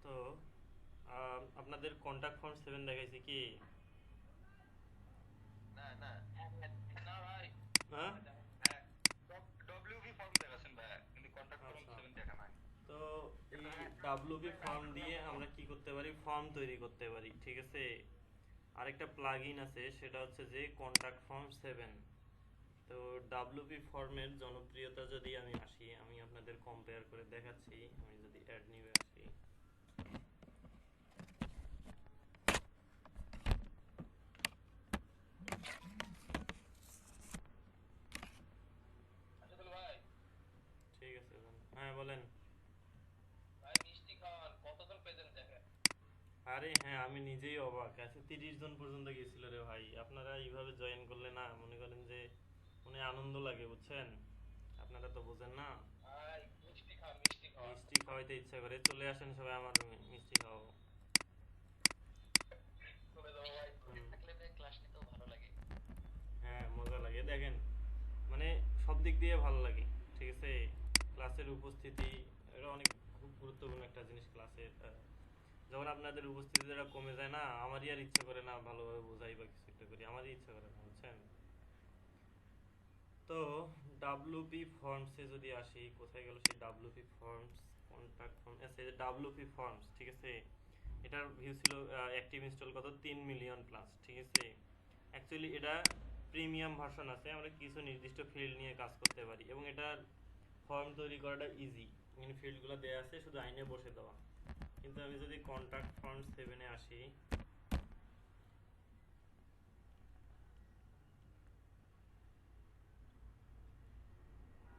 So আপনাদের contact form 7 দেখাইছে কি? না না না ভাই, হ্যাঁ, হ্যাঁ ডব্লিউবি ফর্ম দেখাচ্ছেন ভাই, কিন্তু কন্ট্যাক্ট ফর্ম আচ্ছা। 7 দেখা নাই। তো এই এটা হ্যাঁ, ডাব্লিউপি ফর্ম দিয়ে আমরা কি করতে পারি? ফর্ম তৈরি করতে পারি, ঠিক আছে। আরেকটা প্লাগইন আছে, সেটা হচ্ছে যে কন্টাক্ট ফর্ম 7। তো ডাব্লিউপি ফর্মের জনপ্রিয়তা যদি আমি আসি, আমি আপনাদের কম্পেয়ার করে দেখাচ্ছি। আমি যদি অ্যাড নিউয়ে আসি, আশাদুল ভাই, ঠিক আছে। হ্যাঁ বলেন। ভাই মিষ্টি খাওয়ান, কতজন প্রেজেন্ট দেখেন। আরে হ্যাঁ, আমি নিজেই অবাক। আচ্ছা, 30 জন পর্যন্ত গেছিল রে ভাই। আপনারা এইভাবে জয়েন করলে না, মনে করেন যে মনে আনন্দ লাগে, বুঝছেন? আপনারা তো বোঝেন না। ভাই মিষ্টি খাওয়ান, মিষ্টি খাওয়ান। মিষ্টি খাওয়াইতে ইচ্ছা করে, চলে আসেন সবাই, আমার মিষ্টি খাওয়াবো। চলে যাবো ভাই, হুম। থাকলে ভাই ক্লাস নিতেও ভালো লাগে। হ্যাঁ, মজা লাগে। দেখেন, মানে সব দিক দিয়ে ভালো লাগে, ঠিক আছে। ক্লাসের উপস্থিতি, এটা অনেক খুব গুরুত্বপূর্ণ একটা জিনিস ক্লাসের। যখন আপনাদের উপস্থিতিটা কমে যায় না, আমারই আর ইচ্ছা করে না ভালোভাবে বোঝাই বা কিছু একটা করি, আমারই ইচ্ছা করে না, বুঝছেন? তো ডাব্লুপি ফর্মসে যদি আসি, কোথায় গেল সেই ডাব্লুপি ফর্মস? কন্ট্যাক্ট ফর্ম আছে, ডাব্লুপি ফর্মস, ঠিক আছে। এটার ভিউ ছিল, অ্যাক্টিভ ইনস্টল কত, 3 মিলিয়ন প্লাস, ঠিক আছে। অ্যাকচুয়ালি এটা প্রিমিয়াম ভার্সন আছে, আমরা কিছু নির্দিষ্ট ফিল্ড নিয়ে কাজ করতে পারি, এবং এটার ফর্ম তৈরি করাটা ইজি। এখানে ফিল্ডগুলো দেওয়া আছে, শুধু আইনে বসে দেওয়া। কিন্তু আমি যদি কন্ট্যাক্ট ফর্ম 7-এ আসি,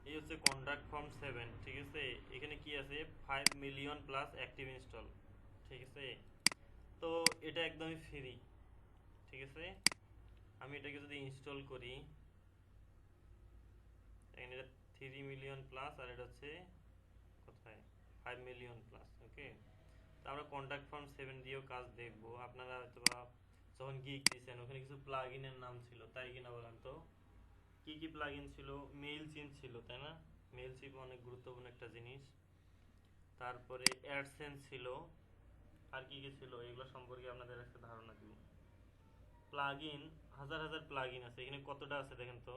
এই হচ্ছে কন্ট্যাক্ট ফর্ম 7, ঠিক আছে। এখানে কি আছে? 5 মিলিয়ন প্লাস অ্যাক্টিভ ইনস্টল, ঠিক আছে। তো এটা একদমই ফ্রি, ঠিক আছে। আমি এটাকে যদি ইনস্টল করি, এখানে এটা 3 মিলিয়ন প্লাস, আর এটা হচ্ছে কোথায়, 5 মিলিয়ন প্লাস, ওকে। তো আমরা কন্ট্যাক্ট ফর্ম 7 দিয়েও কাজ দেখবো। আপনারা হয়তো বা যখন গিগ দিয়েছেন, ওখানে কিছু প্লাগ ইনের নাম ছিল, তাই কিনা বলেন তো? কি কি প্লাগ ইন ছিল? মেইল চিপ ছিল, তাই না? মেইল চিপ অনেক গুরুত্বপূর্ণ একটা জিনিস। তারপরে অ্যাডসেন্স ছিল। আর কি কি ছিল, এগুলো সম্পর্কে আপনাদের একটা ধারণা দিব। প্লাগ ইন, হাজার হাজার প্লাগ ইন আছে এখানে। কতটা আছে দেখেন তো?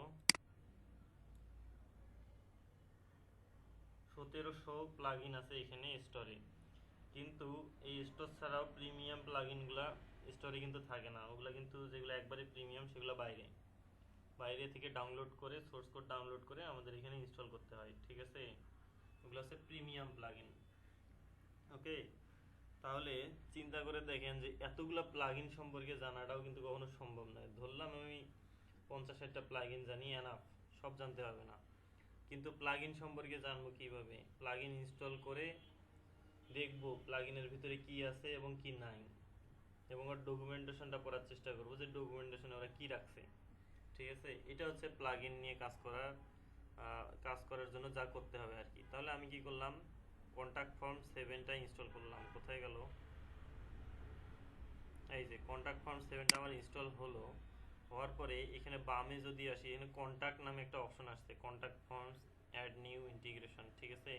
1700 প্লাগ ইন আছে এখানে স্টোরে। কিন্তু এই স্টোর ছাড়াও প্রিমিয়াম প্লাগ ইনগুলা স্টোরে কিন্তু থাকে না। ওগুলা কিন্তু যেগুলো একবারে প্রিমিয়াম, সেগুলো বাইরে বাইরে থেকে ডাউনলোড করে, সোর্স কোড ডাউনলোড করে আমাদের এখানে ইনস্টল করতে হয়, ঠিক আছে। ওগুলো হচ্ছে প্রিমিয়াম প্লাগ ইন, ওকে। তাহলে চিন্তা করে দেখেন যে এতগুলা প্লাগইন সম্পর্কে জানাটাও কিন্তু কখনো সম্ভব নয়। ধরলাম আমি 50-60টা প্লাগইন জানি, এনাফ, সব জানতে হবে না। কিন্তু প্লাগইন সম্পর্কে জানবো কিভাবে? প্লাগইন ইনস্টল করে দেখবো প্লাগইনের ভিতরে কি আছে এবং কি নাই, এবং ওর ডকুমেন্টেশনটা পড়ার চেষ্টা করবো যে ডকুমেন্টেশনে ওরা কি রাখছে, ঠিক আছে। এটা হচ্ছে প্লাগইন নিয়ে কাজ করার জন্য যা করতে হবে আর কি। তাহলে আমি কি করলাম? কন্ট্যাক্ট ফর্ম 7টা ইনস্টল করলাম। কোথায় গেল? এই যে কন্ট্যাক্ট ফর্ম 7টা আমার ইনস্টল হলো। হওয়ার পরে এখানে বামে যদি আসি, এখানে কন্ট্যাক্ট নামে একটা অপশন আসছে, contact forms add new integration, ঠিক আছে।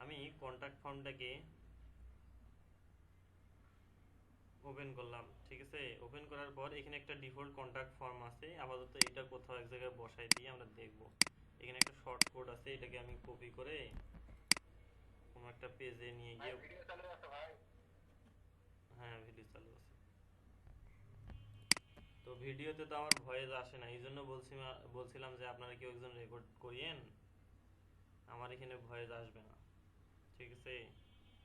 আমি কন্ট্যাক্ট ফর্মটাকে ওপেন করলাম, ঠিক আছে। ওপেন করার পর এখানে একটা ডিফল্ট কন্ট্যাক্ট ফর্ম আছে, আপাতত এটা কোথাও এক জায়গায় বসাই দিয়ে আমরা দেখব। এখানে একটা শর্ট কোড আছে, এটাকে আমি কপি করে কোনো একটা পেজে নিয়ে ভাই গিয়ে। ভিডিও চালু আছে ভাই। হ্যাঁ, ভিডিও চালু আছে। তো ভিডিওতে তো আমার ভয়েস আসে না, এই জন্য বলছিলাম যে আপনারা কেউ একজন রেকর্ড করিয়েন, আমার এখানে ভয়েস আসবে না, ঠিক আছে।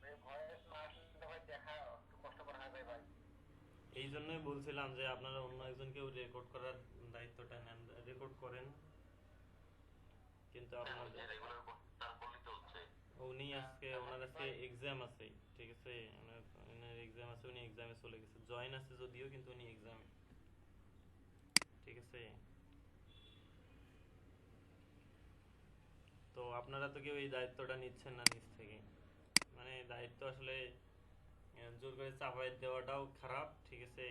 ভাই ভয়েস না আসলে ভাই দেখা একটু কষ্ট করা হয় ভাই ভাই। এই জন্যই বলছিলাম যে আপনারা অন্য একজন কেউ রেকর্ড করার দায়িত্বটা নেন, রেকর্ড করেন। কিন্তু হ্যাঁ ওই আপনাদের যে রেগুলার তারপর নিতে হচ্ছে। উনি হ্যাঁ আজকে, ওনার জাহাঙ্গীর আজকে ভাই, এক্সাম আছে, ঠিক আছে। ওনার এক্সাম আছে, উনি এক্সামে চলে গেছে। জয়েন আছে যদিও, কিন্তু উনি এক্সামে, ঠিক আছে। তো আপনারা তো কেউ এই দায়িত্বটা নিচ্ছেন না নিজ থেকে। মানে দায়িত্ব আসলে জোর করে চাপাই দেওয়াটাও খারাপ, ঠিক আছে।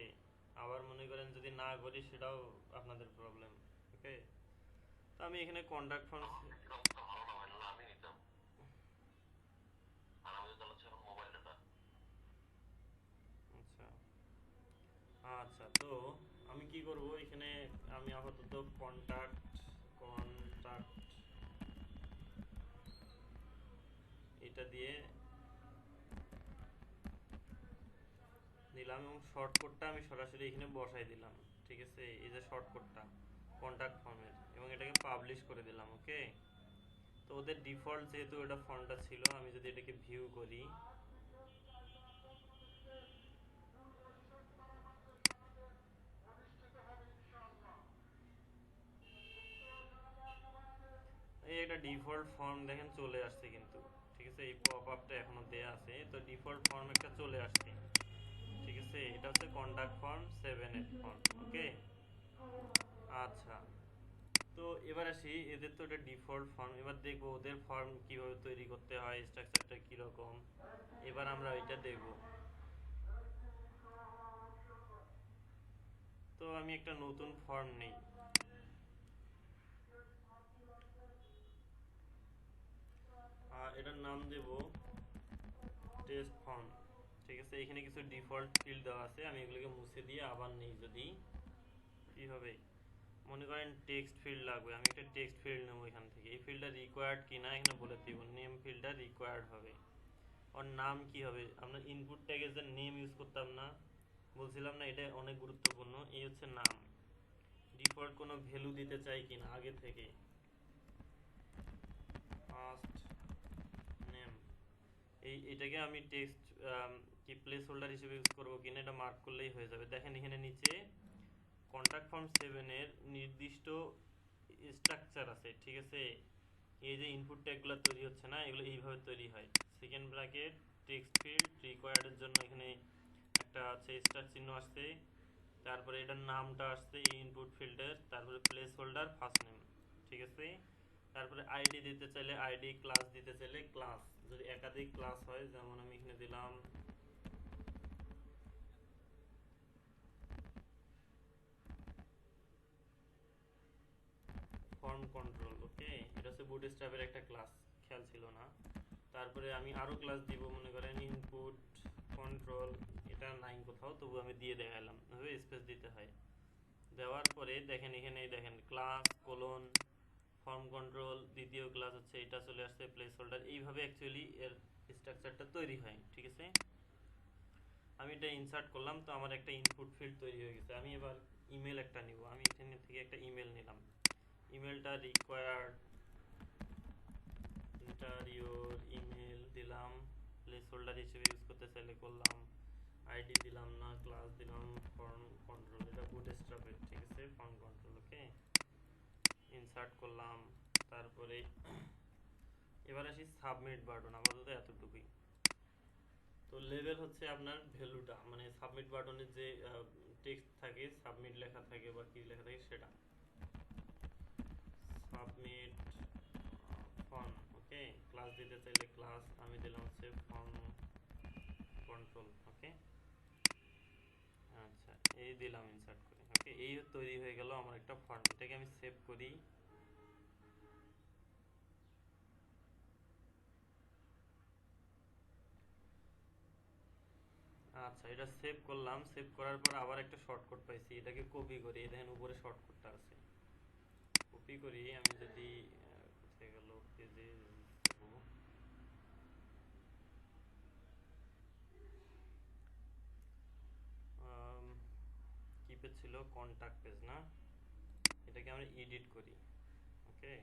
আবার মনে করেন যদি না করি, সেটাও আপনাদের প্রবলেম, ওকে। তো আমি এখানে কন্ট্যাক্ট ফর্ম, আমার নেটের অবস্থা ভালো না হয়, নাহলে আমি নিতাম। আর আমি তো চালাচ্ছি এখন মোবাইল ডাটা। কি করব, এখানে আমি আপাতত কন্টাক্ট এটা দিয়ে দিলাম এবং শর্টকাটটা আমি সরাসরি এখানে বসাই দিলাম। ঠিক আছে, এই যে শর্টকাটটা কন্টাক্ট ফর্মের, এবং এটাকে পাবলিশ করে দিলাম। ওকে, তো ওদের ডিফল্ট যেহেতু এটা ফন্টটা ছিল, আমি যদি এটাকে ভিউ করি, এই একটা ডিফল্ট ফর্ম দেখেন চলে আসছে কিন্তু। ঠিক আছে, এই পপ আপটা এখনো দেয়া আছে, তো ডিফল্ট ফর্ম একটা চলে আসছে। ঠিক আছে, এটা হচ্ছে কন্টাক্ট ফর্ম 7 এর ফর্ম। ওকে, আচ্ছা, তো এবার আসি, এদের তো এটা ডিফল্ট ফর্ম, এবার দেখবো ওদের ফর্ম কিভাবে তৈরি করতে হয়, স্ট্রাকচারটা কিরকম, এবার আমরা এটা দেখব। তো আমি একটা নতুন ফর্ম নেই, এটার নাম দেব টেস্ট ফর্ম। ঠিক আছে, এখানে কিছু ডিফল্ট ফিল্ড দেওয়া আছে, আমি এগুলোকে মুছে দিয়ে আবার নেই। যদি কি হবে, মনে করেন টেক্সট ফিল্ড লাগবে, আমি একটা টেক্সট ফিল্ড নেবো এখান থেকে। এই ফিল্ডটা রিকোয়ার্ড কিনা এখানে বলে দিব, নেম ফিল্ডটা রিকোয়ার্ড হবে। ওর নাম কি হবে, আমরা ইনপুট ট্যাগে যে নেম ইউজ করতাম না, বলছিলাম না, এটা অনেক গুরুত্বপূর্ণ। এই হচ্ছে নাম, ডিফল্ট কোনো ভ্যালু দিতে চাই কিনা আগে থেকে, ফার্স্ট নেম, এটাকে আমি টেক্সট কি প্লেস হোল্ডার হিসেবে ইউজ করবো কিনা এটা মার্ক করলেই হয়ে যাবে। দেখেন এখানে নিচে কন্টাক্ট ফর্ম 7 এর নির্দিষ্ট স্ট্রাকচার আছে। ঠিক আছে, এই যে ইনপুট ট্যাগগুলো তৈরি হচ্ছে না, এগুলো এইভাবে তৈরি হয়। সেকেন্ড ব্র্যাকেট টেক্সট ফিল্ড রিকোয়ার্ডের জন্য এখানে একটা আছে স্টার চিহ্ন আসছে, তারপরে এটার নামটা আসছে এই ইনপুট ফিল্ডের, তারপরে প্লেস হোল্ডার ফার্স্ট নেম। ঠিক আছে, তারপরে আইডি দিতে চাইলে আইডি, ক্লাস দিতে চাইলে ক্লাস, যদি একাধিক ক্লাস হয়, যেমন আমি এখানে দিলাম ফর্ম কন্ট্রোল। ওকে, এটা হচ্ছে বুটস্ট্র্যাপের একটা ক্লাস, খেয়াল ছিল না। তারপরে আমি আরো ক্লাস দিব, মনে করেন ইনপুট কন্ট্রোল, এটা নাই কোথাও, তবু আমি দিয়ে দেখালাম, এভাবে স্পেস দিতে হয়। দেওয়ার পরে দেখেন এখানে, দেখেন ক্লাস কোলন ফর্ম কন্ট্রোল, দ্বিতীয় ক্লাস হচ্ছে এটা চলে আসছে প্লেস হোল্ডার। এইভাবে অ্যাকচুয়ালি এর স্ট্রাকচারটা তৈরি হয়। ঠিক আছে, আমি এটা ইনসার্ট করলাম, তো আমার একটা ইনপুট ফিল্ড তৈরি হয়ে গেছে। আমি এবার ইমেল একটা নিব, আমি এখানে থেকে একটা ইমেল নিলাম, ইমেলটা রিকোয়ার্ড এন্টার ইউর ইমেল দিলাম, প্লেস হোল্ডার হিসেবে ইউজ করতে চাইলে করলাম, আইডি দিলাম না, ক্লাস দিলাম ফর্ম কন্ট্রোল, এটা বুটস্ট্র্যাপের। ঠিক আছে, ফর্ম কন্ট্রোল। ওকে, ইনসার্ট করলাম, তারপরে এবার আসি সাবমিট বাটন, আপাতত এতটুকুই। তো লেভেল হচ্ছে আপনার ভ্যালুটা, মানে সাবমিট বাটনের যে টেক্সট থাকে, সাবমিট লেখা থাকে বা কি লেখা থাকে সেটা, সাবমিট ফর্ম। ওকে, ক্লাস দিতে চাইলে ক্লাস, আমি দিলাম হচ্ছে ফর্ম কন্ট্রোল। ওকে, আচ্ছা, এই দিলাম ইনসার্ট করে। ওকে, এই তৈরি হয়ে গেল আমার একটা ফর্ম। এটাকে আমি সেভ করি। আচ্ছা, এটা সেভ করলাম, সেভ করার পর আবার একটা শর্টকাট পাইছি, এটাকে কপি করি। দেখেন উপরে শর্টকাটটা আছে, কপি করি। আমি যদি কোথায় গেল, পেজে কি পেজ ছিল, কন্টাক্ট পেজ না, এটাকে আমরা এডিট করি। ওকে,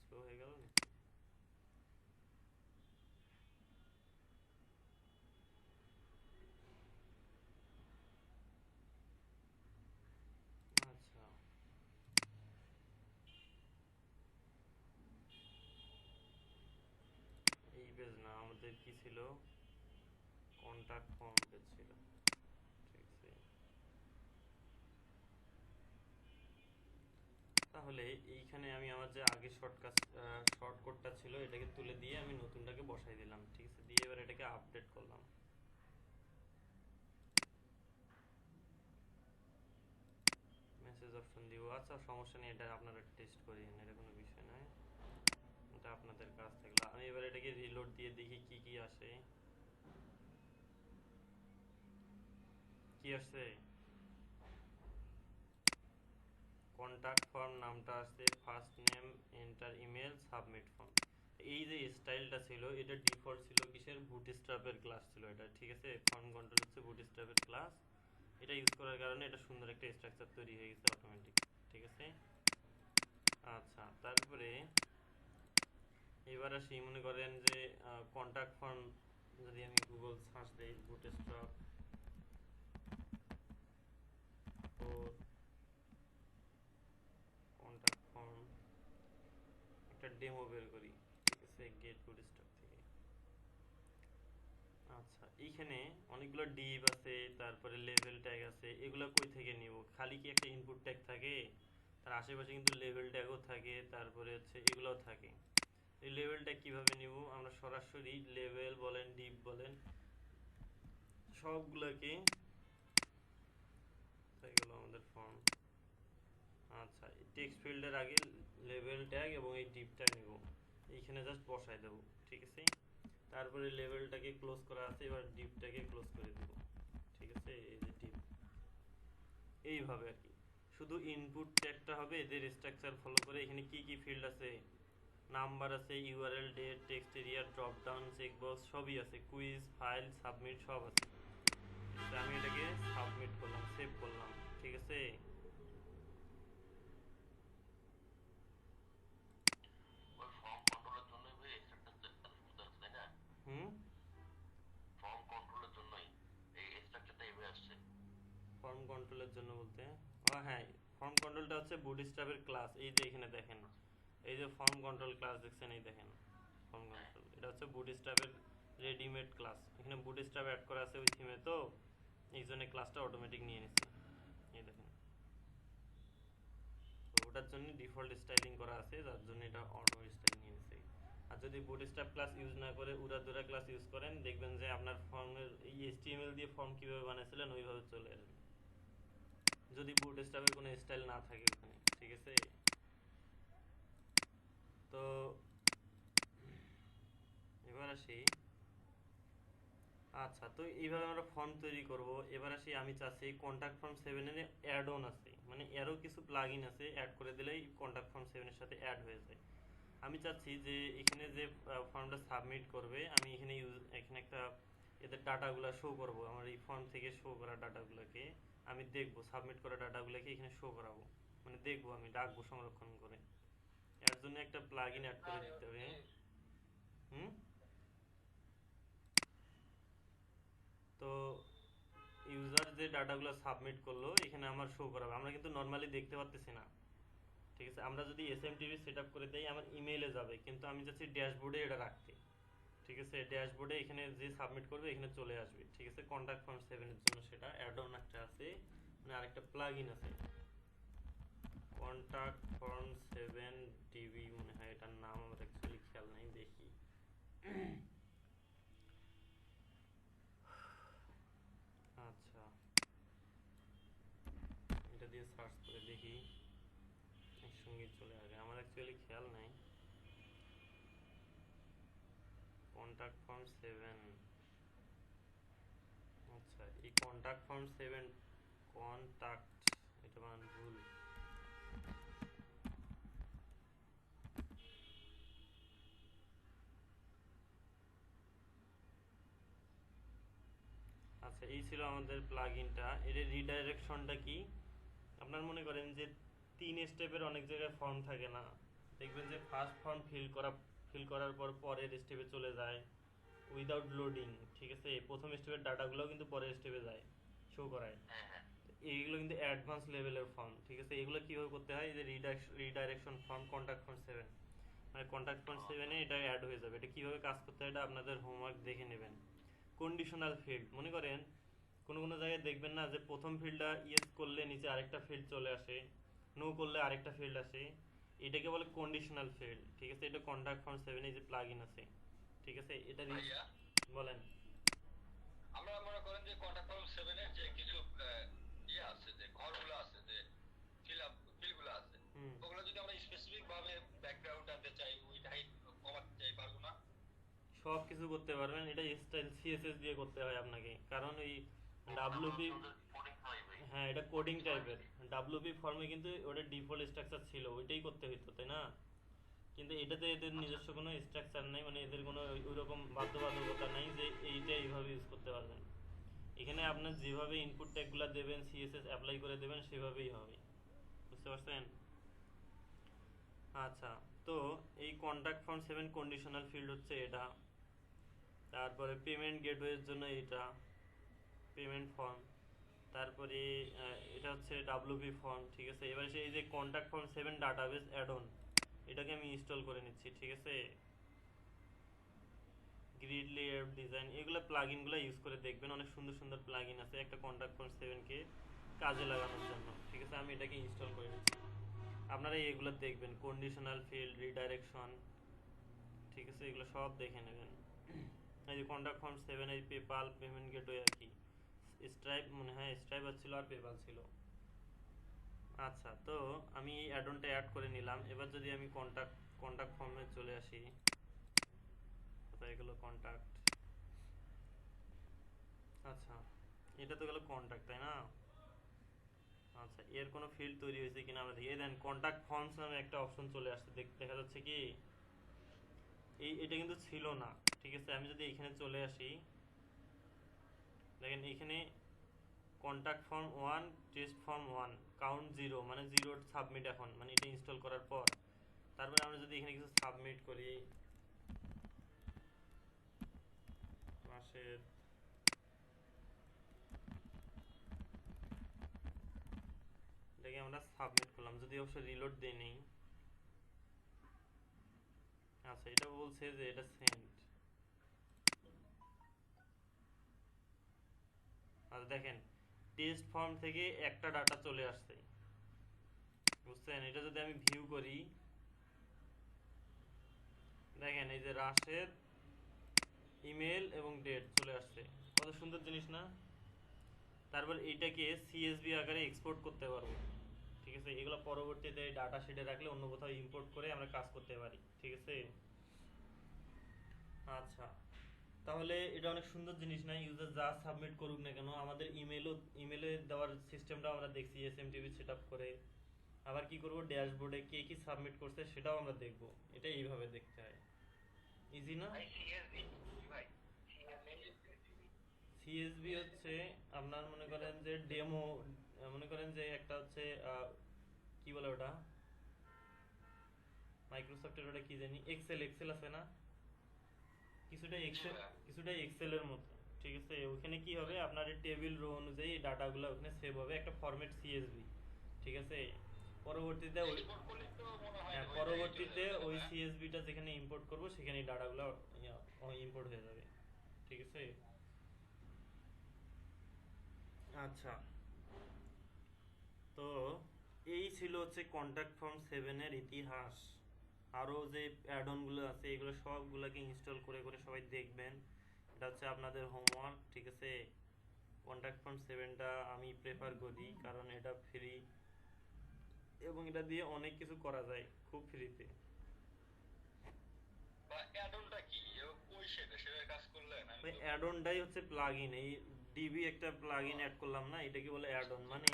স্লো হয়ে গেল নাকি? আচ্ছা, এই পেজ না, আমাদের কি ছিল, কন্টাক্ট ফর্ম পেজ ছিল। ঠিক আছে, তাহলে এইখানে আমি আমার যে আগে শর্টকাটটা ছিল এটাকে তুলে দিয়ে আমি নতুনটাকে বসাই দিলাম। ঠিক আছে, দিয়ে এবার এটাকে আপডেট করলাম। মেসেজ অপশন দিব। আচ্ছা, সমস্যা নেই, এটা আপনারা টেস্ট করি, এটা কোনো বিষয় নয়, এটা আপনাদের কাজ থাকলো। আমি এবার এটাকে রিলোড দিয়ে দেখি কি কি আসে। কি আসছে? কন্টাক্ট ফর্ম নামটা আসছে, first name, enter email, submit form. এই যে স্টাইলটা ছিল এটা ডিফল্ট ছিল কিসের? বুটস্ট্র্যাপের ক্লাস ছিল এটা, ঠিক আছে। ফর্ম কন্ট্রোল হচ্ছে বুটস্ট্র্যাপের ক্লাস, এটা ইউজ করার কারণে এটা সুন্দর একটা স্ট্রাকচার তৈরি হয়ে গেছে অটোমেটিক, ঠিক আছে। আচ্ছা, তারপরে এবার আসি, মনে করেন যে কন্টাক্ট ফর্ম যদি আমি গুগল সার্চ দিই, বুটস্ট্র্যাপ ও কন্টাক্ট ফর্ম, একটা ডেমো বের করি, ঠিক আছে, গেট বুটস্ট্র্যাপ থেকে। আচ্ছা, এইখানে অনেকগুলো ডিভ আছে, তারপরে লেভেল ট্যাগ আছে, এগুলো কই থেকে নিব? খালি কি একটা ইনপুট ট্যাগ থাকে? তার আশেপাশে কিন্তু লেভেল ট্যাগও থাকে, তারপরে হচ্ছে এগুলোও থাকে। এই লেভেল ট্যাগ কিভাবে নিব? আমরা সরাসরি লেভেল বলেন, ডিভ বলেন, সবগুলোকে, এগুলো আমাদের ফর্ম। আচ্ছা, টেক্সট ফিল্ডের আগে লেভেল ট্যাগ এবং এই ডিভটা নিব, এইখানে জাস্ট বসাই দেব, ঠিক আছে। তারপরে লেভেলটাকে ক্লোজ করা আছে, এবার ডিভটাকে ক্লোজ করে দিব, ঠিক আছে। এই যে ডিভ, এইভাবে আর কি। শুধু ইনপুট ট্যাগটা হবে এদের স্ট্রাকচার ফলো করে। এখানে কি কি ফিল্ড আছে? নাম্বার আছে, URL, date, text area, drop down, checkbox সবই আছে, কুইজ, ফাইল, সাবমিট সব আছে। আমি এটাকে সাবমিট করলাম, সেভ করলাম, ঠিক আছে। ওই ফর্ম কন্ট্রোলের জন্যই ভাই এই স্ট্রাকচারটা বুঝতে তাই না? হুম, ফর্ম কন্ট্রোলের জন্যই এই স্ট্রাকচারটা এভাবে আসছে। ফর্ম কন্ট্রোলের জন্য বলতে, ও হ্যাঁ, ফর্ম কন্ট্রোলটা হচ্ছে বুটস্ট্র্যাপের ক্লাস। এই যে এখানে দেখেন, এই যে ফর্ম কন্ট্রোল ক্লাস দেখছেন, এই দেখেন ফর্ম কন্ট্রোল, এটা হচ্ছে বুটস্ট্র্যাপের রেডিমেড ক্লাস। এখানে বুটস্ট্র্যাপ অ্যাড করা আছে ওই থিমে, তো এই জন্য ক্লাসটা অটোমেটিক নিয়ে নিচ্ছে, এই দেখেন। তো ওটার জন্য ডিফল্ট স্টাইলিং করা আছে, যার জন্য এটা অটো স্টাইল নিয়ে নিচ্ছে। আর যদি বুটস্ট্র্যাপ ক্লাস ইউজ না করে উড়াদুরা ক্লাস ইউজ করেন, দেখবেন যে আপনার ফর্মের এই HTML দিয়ে ফর্ম কিভাবে বানিয়েছিলেন ওইভাবে চলে আসবে, যদি বুটস্ট্র্যাপের কোনো স্টাইল না থাকে ওখানে, ঠিক আছে। তো এবার আসি, আচ্ছা, তো এইভাবে আমরা ফর্ম তৈরি করব। এবার আসি, আমি চাচ্ছি কন্টাক্ট ফর্ম 7 এর অ্যাড অন আছে, মানে এরও কিছু প্লাগইন আছে, অ্যাড করে দিলেই কন্টাক্ট ফর্ম 7 এর সাথে অ্যাড হয়ে যায়। আমি চাচ্ছি যে এখানে যে ফর্মটা সাবমিট করবে, আমি এখানে এখানে একটা এদের ডাটাগুলো শো করব, আমার এই ফর্ম থেকে শো করা ডাটাগুলোকে আমি দেখব, সাবমিট করা ডাটাগুলোকে এখানে শো করাবো, মানে দেখবো, আমি ডাকবো সংরক্ষণ করে। এর জন্য একটা প্লাগইন অ্যাড করে দিতে হবে। হুম, তো ইউজার যে ডাটাগুলো সাবমিট করলো এখানে আমার শো করাবে, আমরা কিন্তু নর্মালি দেখতে পাচ্ছি না, ঠিক আছে। আমরা যদি SMTP সেট আপ করে দেই আমার ইমেইলে যাবে, কিন্তু আমি চাচ্ছি ড্যাশবোর্ডে এটা রাখতে, ঠিক আছে। ড্যাশবোর্ডে এখানে যে সাবমিট করবে এখানে চলে আসবে, ঠিক আছে। কন্টাক্ট ফর্ম 7 এর জন্য সেটা অ্যাড অন একটা আছে, মানে আরেকটা প্লাগইন আছে, কন্টাক্ট ফর্ম 7 ডিবি মনে হয় এটার নাম, আমার অ্যাকচুয়ালি খেয়াল নাই, দেখি। আচ্ছা, এটা দিয়ে সার্চ করে দেখি, একসঙ্গে চলে আসবে, আমার অ্যাকচুয়ালি খেয়াল নাই। কন্টাক্ট ফর্ম 7, আচ্ছা, এই কন্টাক্ট ফর্ম 7 কন্টাক্ট, এটা বানান ভুল। আচ্ছা, এই ছিল আমাদের প্লাগইনটা। এর রিডাইরেকশনটা কি? আপনার মনে করেন যে 3 স্টেপের অনেক জায়গায় ফর্ম থাকে না, দেখবেন যে ফার্স্ট ফর্ম ফিল করার পর পরের স্টেপে চলে যায় উইদাউট লোডিং, ঠিক আছে। প্রথম স্টেপের ডাটাগুলোও কিন্তু পরের স্টেপে যায়, শো করায়। হ্যাঁ হ্যাঁ, এইগুলো কিন্তু অ্যাডভান্স লেভেলের ফর্ম, ঠিক আছে। এগুলো কিভাবে করতে হয়? এই যে রিডাইরেকশন ফর্ম কন্টাক্ট ফর্ম 7, মানে কন্টাক্ট ফর্ম 7 এ এটা অ্যাড হয়ে যাবে। এটা কিভাবে কাজ করতে হয় এটা আপনাদের হোমওয়ার্ক দেখে নেবেন। কন্ডিশনাল ফিল্ড, মনে করেন কোনো কোনো জায়গায় দেখবেন না যে প্রথম ফিল্ডটা ইয়েস করলে নিচে আরেকটা ফিল্ড চলে আসে, নো করলে আরেকটা ফিল্ড আসে, এটাকে বলে কন্ডিশনাল ফিল্ড, ঠিক আছে। এটা কন্টাক্ট ফর্ম 7 এ যে প্লাগইন আছে, ঠিক আছে, এটা ভাইয়া বলেন। আমরা মনে করেন যে কন্টাক্ট ফর্ম 7 এর যে কিছু ইয়ে আছে, যে ঘরগুলো আছে, যে ফিলগুলো আছে, হুম, ওগুলো যদি আমরা স্পেসিফিক ভাবে ব্যাকগ্রাউন্ড আনতে চাই, উইড হাইট কমাতে চাই, পারবো না? সব কিছু করতে পারবেন, এটা স্টাইল CSS দিয়ে করতে হয় আপনাকে, কারণ ওই ওগুলো তো WP হচ্ছে ওদের হ্যাঁ, এটা কোডিং টাইপের। ডাব্লিউপি ফর্মে কিন্তু ওটা ডিফল্ট স্ট্রাকচার ছিল, ওইটাই করতে হতো, তাই না? কিন্তু এটাতে এদের আচ্ছা নিজস্ব কোনো স্ট্রাকচার নেই, মানে এদের কোনো ওইরকম বাধ্যবাধকতা নেই যে এইটা এইভাবে ইউজ করতে পারবেন। এখানে আপনার যেভাবে ইনপুট ট্যাগগুলো দেবেন, সিএসএস অ্যাপ্লাই করে দেবেন, সেভাবেই হবে। বুঝতে পারছেন? আচ্ছা, তো এই কন্ট্যাক্ট ফর্ম 7 কন্ডিশনাল ফিল্ড হচ্ছে এটা। তারপরে পেমেন্ট গেটওয়ের জন্য এটা পেমেন্ট ফর্ম। তারপরে এটা হচ্ছে ডাব্লিউপি ফর্ম, ঠিক আছে। এবার এই যে contact form 7 database add on, এটাকে আমি ইনস্টল করে নিচ্ছি, ঠিক আছে। গ্রিড লেয়ার ডিজাইন, এগুলো প্লাগইনগুলো ইউজ করে দেখবেন, অনেক সুন্দর সুন্দর প্লাগইন আছে একটা কন্ট্যাক্ট ফর্ম 7 কে কাজে লাগানোর জন্য, ঠিক আছে। আমি এটাকে ইনস্টল করে নিচ্ছি। আপনারা এগুলো দেখবেন, কন্ডিশনাল ফিল্ড, রিডাইরেকশন, ঠিক আছে, এগুলো সব দেখে নেবেন। এই যে কন্ট্যাক্ট ফর্ম 7 এই পেপাল পেমেন্ট গেটওয়ে আর কি, স্ট্রাইপ মনে হয়, স্ট্রাইপ ছিল আর পেপাল ছিল। আচ্ছা, তো আমি এই অ্যাডনটা অ্যাড করে নিলাম। এবার যদি আমি কন্ট্যাক্ট ফর্মে চলে আসি, কোথায় গেল কন্ট্যাক্ট? আচ্ছা, এটা তো গেল কন্ট্যাক্ট, তাই না? আচ্ছা, এর কোনো ফিল্ড তৈরি হয়েছে কিনা আমরা দেখি। এই দেন কন্ট্যাক্ট ফর্মস নামে একটা অপশন চলে আসছে, দেখা যাচ্ছে কি এটা কিন্তু ছিল না, ঠিক আছে। আমি যদি এখানে চলে আসি, দেখেন এখানে contact form 1 test form 1 count 0, মানে 0 সাবমিট এখন, মানে এটা ইনস্টল করার পর। তারপরে আমরা যদি এখানে কিছু সাবমিট করি, মাসের, এটাকে আমরা সাবমিট করলাম, যদি অবশ্যই রিলোড দিয়ে নেই। আচ্ছা, এটা বলছে যে এটা সেন্ড। আচ্ছা দেখেন, টেস্ট ফর্ম থেকে একটা ডাটা চলে আসছে, বুঝছেন? এটা যদি আমি ভিউ করি, দেখেন এই যে রাশের ইমেল এবং ডেট চলে আসছে, কত সুন্দর জিনিস না? তারপর এইটাকে সিএসভি আকারে এক্সপোর্ট করতে পারবো, ঠিক আছে। এগুলো পরবর্তীতে ডাটা শিটে রাখলে অন্য কোথাও ইম্পোর্ট করে আমরা কাজ করতে পারি, ঠিক আছে। আচ্ছা, তাহলে এটা অনেক সুন্দর জিনিস না? ইউজার যা সাবমিট করুক না কেন, আমাদের ইমেলে দেওয়ার সিস্টেমটা আমরা দেখছি এসএমটিপি সেটআপ করে। আবার কি করব, ড্যাশবোর্ডে কে কি সাবমিট করছে সেটাও আমরা দেখব। এটা এইভাবে দেখতে হয়, ইজি না? ভাই সিএসভি, ভাই সিএসভি হচ্ছে আপনার মনে করেন যে ডেমো, মনে করেন যে একটা হচ্ছে কি বলে ওটা, মাইক্রোসফটের ওটা কি জানি, এক্সেল আছে না, কিছুটা এক্সেলের মতো, ঠিক আছে। ওখানে কি হবে, আপনার টেবিল রো অনুযায়ী ডাটাগুলো ওখানে সেভ হবে, একটা ফরম্যাট সিএসভি, ঠিক আছে। পরবর্তীতে ওই এক্সপোর্ট করলে তো মনে হয় হ্যাঁ, ওইটাই চলে পরবর্তীতে যাবে, ওই তাই না? সিএসভিটা যেখানে ইম্পোর্ট করব সেখানে ডাটাগুলো ইম্পোর্ট হয়ে যাবে, ঠিক আছে। আচ্ছা, তো এই ছিল হচ্ছে কন্ট্যাক্ট ফর্ম 7 এর ইতিহাস। আরও যে অ্যাডনগুলো আছে এগুলো সবগুলোকে ইনস্টল করে করে সবাই দেখবেন, এটা হচ্ছে আপনাদের হোমওয়ার্ক, ঠিক আছে। কন্ট্যাক্ট ফর্ম 7টা আমি প্রেফার করি কারণ এটা ফ্রি এবং এটা দিয়ে অনেক কিছু করা যায় খুব ফ্রিতে। বা অ্যাডনটা কি, ওই সেটার কাজ করলেন আমি ওই তো অ্যাডনটাই হচ্ছে প্লাগইন, এই ডিবি একটা প্লাগইন অ্যাড করলাম না, এটাকে বলে অ্যাডন, মানে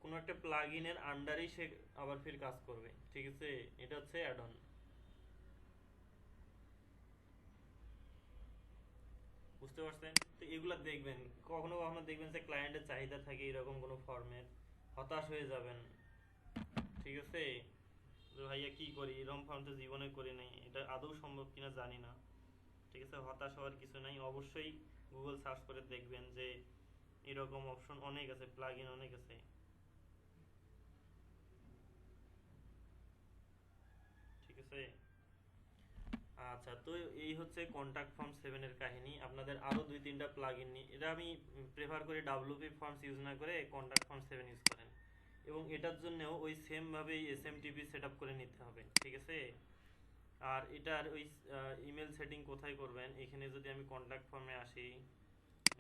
কোনো একটা প্লাগইনের আন্ডারেই সে আবার ফির কাজ করবে, ঠিক আছে। এটা হচ্ছে অ্যাডন। বুঝতে পারছেন? তো এগুলা দেখবেন, কখনো কখনো দেখবেন যে ক্লায়েন্টের চাহিদা থাকে এরকম কোনো ফর্মের, হতাশ হয়ে যাবেন, ঠিক আছে। যে ভাইয়া কি করি, এরকম ফর্ম তো জীবনে করি নাই, এটা আদৌ সম্ভব কিনা জানি না, ঠিক আছে। হতাশ হওয়ার কিছু নাই, অবশ্যই গুগল সার্চ করে দেখবেন যে এরকম অপশন অনেক আছে, প্লাগইন অনেক আছে, ঠিক আছে। আচ্ছা, তো এই হচ্ছে কন্ট্যাক্ট ফর্ম 7 এর কাহিনী। আপনাদের আরো 2-3টা প্লাগইন নিয়ে, এটা আমি প্রেফার করি ডাব্লিউপি ফর্মস ইউজ না করে কন্ট্যাক্ট ফর্ম 7 ইউজ করেন, এবং এটার জন্যও ওই সেম ভাবেই এসএমটিপি সেটআপ করে নিতে হবে, ঠিক আছে। আর এটার ওই ইমেল সেটিং কোথায় করবেন, এখানে যদি আমি কন্ট্যাক্ট ফর্মে আসি,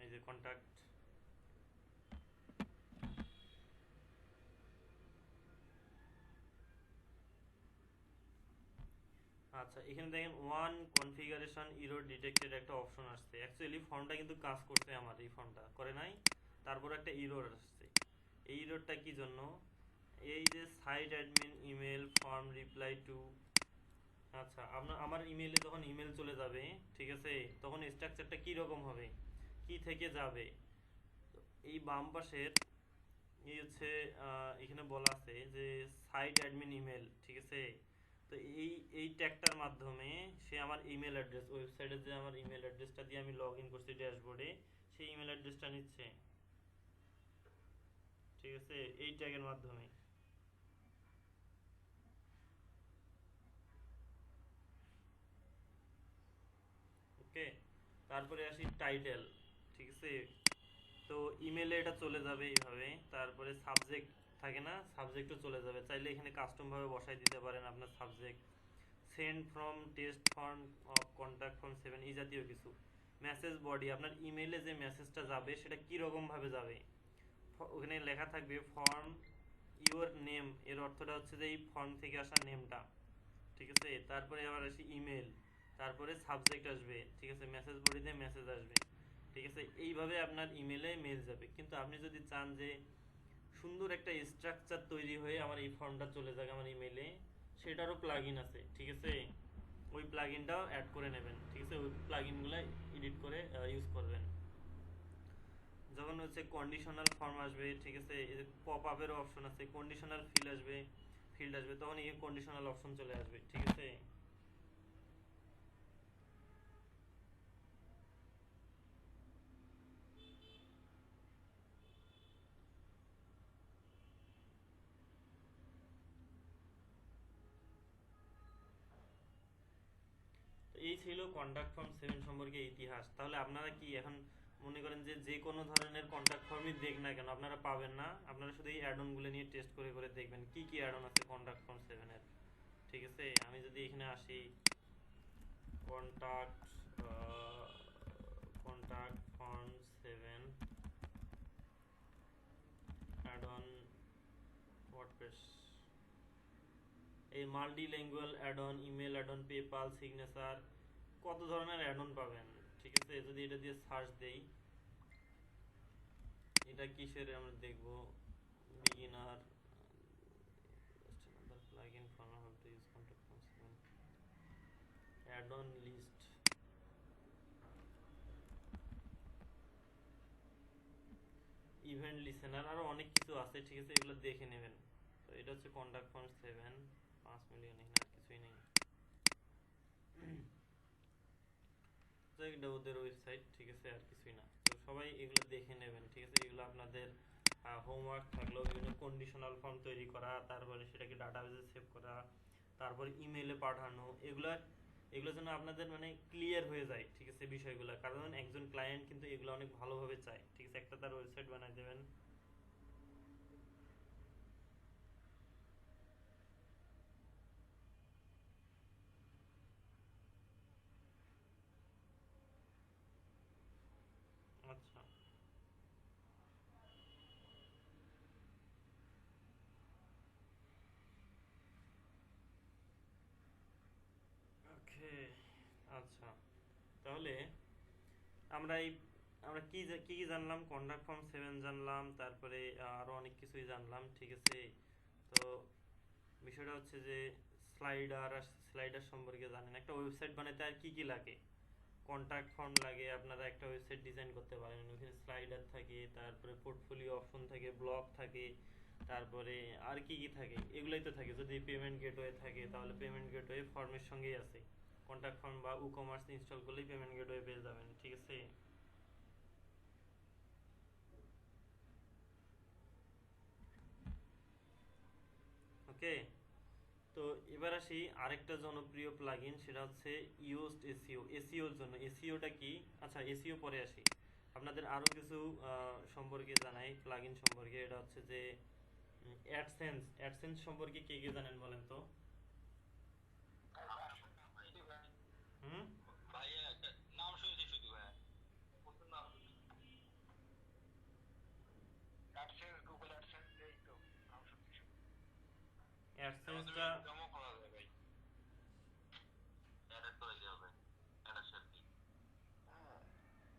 এই যে কন্ট্যাক্ট, আচ্ছা এখানে দেখেন ওয়ান কনফিগারেশন ইরর ডিটেক্টেড একটা অপশন আসছে। অ্যাকচুয়ালি ফর্মটা কিন্তু কাজ করছে, আমার এই ফর্মটা করে নাই, তারপর একটা ইরর আসছে। এই এররটা কি জন্য? এই যে site admin email form reply to, আচ্ছা আমার ইমেলে যখন ইমেল চলে যাবে, ঠিক আছে, তখন স্ট্রাকচারটা কি রকম হবে, কি থেকে যাবে? তো এই বাম পাশের এই হচ্ছে এখানে বলা আছে যে সাইট অ্যাডমিন ইমেল, ঠিক আছে। তো এই ট্যাগটার মাধ্যমে সে আমার ইমেল অ্যাড্রেস, ওয়েবসাইটে যে আমার ইমেল অ্যাড্রেসটা দিয়ে আমি লগ ইন করছি ড্যাশবোর্ডে, সেই ইমেল অ্যাড্রেসটা নিচ্ছে, ঠিক আছে, এই ট্যাগের মাধ্যমে। ওকে, তারপরে আসি টাইটেল, ঠিক আছে। তো ইমেলে এটা চলে যাবে এইভাবে, তারপরে সাবজেক্ট থাকে না, সাবজেক্টও চলে যাবে, চাইলে এখানে কাস্টমভাবে বসাই দিতে পারেন আপনার subject. Send from test form of contact from 7 এই জাতীয় কিছু। মেসেজ বডি, আপনার ইমেলে যে মেসেজটা যাবে সেটা কীরকমভাবে যাবে, ওখানে লেখা থাকবে ফর্ম ইউর নেম, এর অর্থটা হচ্ছে যে এই ফর্ম থেকে আসা নেমটা, ঠিক আছে। তারপরে আবার আসি ইমেল, তারপরে সাবজেক্ট আসবে, ঠিক আছে, মেসেজ বডিতে মেসেজ আসবে, ঠিক আছে। এইভাবে আপনার ইমেলে মেল যাবে। কিন্তু আপনি যদি চান যে সুন্দর একটা স্ট্রাকচার তৈরি হয়ে আমার এই ফর্মটা চলে যাক আমার ইমেলে, সেটারও প্লাগইন আছে, ঠিক আছে। ওই প্লাগইনটাও অ্যাড করে নেবেন, ঠিক আছে, ওই প্লাগইনগুলো এডিট করে ইউজ করবেন। যখন হচ্ছে কন্ডিশনাল ফর্ম আসবে, ঠিক আছে, পপ আপেরও অপশন আছে, কন্ডিশনাল ফিল্ড আসবে, তখন এই কন্ডিশনাল অপশন চলে আসবে, ঠিক আছে। এই ছিল কন্ট্যাক্ট ফর্ম 7 সম্পর্কে ইতিহাস। তাহলে আপনারা কি এখন মনে করেন যে যে কোনো ধরনের কন্ট্যাক্ট ফর্মই দেখ না কেন আপনারা পাবেন না, আপনারা শুধু এই অ্যাডনগুলো নিয়ে টেস্ট করে করে দেখবেন কি কি অ্যাডন আছে কন্ট্যাক্ট ফর্ম 7 এর, ঠিক আছে। আমি যদি এখানে আসি contact contact form 7 addon WordPress, এই multilingual addon, email addon, PayPal, signature, কত ধরনের অ্যাডন পাবেন, ঠিক আছে। যদি এটা দিয়ে সার্চ দেই, এটা কিসের আমরা দেখব, beginner plugin for how to use contact form 7 addon list, event listener, আরো অনেক কিছু আছে, ঠিক আছে, এগুলো দেখে নেবেন। তো এটা হচ্ছে কন্ট্যাক্ট ফর্ম 7 5 মিলিয়ন, এখানে আর কিছুই নেই, তো এটা ওদের ওয়েবসাইট, ঠিক আছে, আর কিছুই না। তো সবাই এগুলো দেখে নেবেন, ঠিক আছে। এগুলো আপনাদের হোমওয়ার্ক থাকলো, বিভিন্ন কন্ডিশনাল ফর্ম তৈরি করা, তারপরে সেটাকে ডাটাবেজে সেভ করা, তারপর ইমেলে পাঠানো, এগুলো যেন আপনাদের মানে ক্লিয়ার হয়ে যায়, ঠিক আছে, বিষয়গুলো। কারণ একজন ক্লায়েন্ট কিন্তু এগুলো অনেক ভালোভাবে চায়, ঠিক আছে। একটা তার ওয়েবসাইট বানাই দেবেন, আচ্ছা, ওকে, আচ্ছা। তাহলে আমরা এই আমরা কি কি জানলাম, কন্ট্যাক্ট ফর্ম 7 জানলাম, তারপরে আরো অনেক কিছুই জানলাম, ঠিক আছে। তো বিষয়টা হচ্ছে যে স্লাইডার সম্পর্কে জানেন। একটা ওয়েবসাইট বানাতে আর কি কি লাগে, কন্ট্যাক্ট ফর্ম লাগে, আপনারা একটা ওয়েবসাইট ডিজাইন করতে পারেন, ওখানে স্লাইডার থাকে, তারপরে পোর্টফোলিও অপশন থাকে, ব্লগ থাকে, তারপরে আর কি কি থাকে, এগুলাই তো থাকে। যদি পেমেন্ট গেটওয়ে থাকে তাহলে পেমেন্ট গেটওয়ে ফর্মের সঙ্গেই আছে, কন্ট্যাক্ট ফর্ম বা ই-কমার্স ইনস্টল করলেই পেমেন্ট গেটওয়ে পেয়ে যাবেন, ঠিক আছে। ওকে, তো এবার আসি আরেকটা জনপ্রিয় প্লাগইন, সেটা হচ্ছে ইউজড এসইও। এসইওর জন্য, এসইওটা কি, আচ্ছা এসইও পরে আসি। আপনাদের আরো কিছু সম্পর্কে জানাই প্লাগইন সম্পর্কে। এটা হচ্ছে যে অ্যাডসেন্স সম্পর্কে কে কে জানেন বলেন তো? হুম, ভাইয়া একটা নাম শুনছি শুধু, হ্যাঁ। অ্যাডসেন্স, গুগল অ্যাডসেন্স, এই তো নাম শুনছি শুধু। অ্যাডসেন্সটা, কেমন করা যায় ভাই? অ্যাড করে দেওয়া হবে, অ্যাডের সাথে।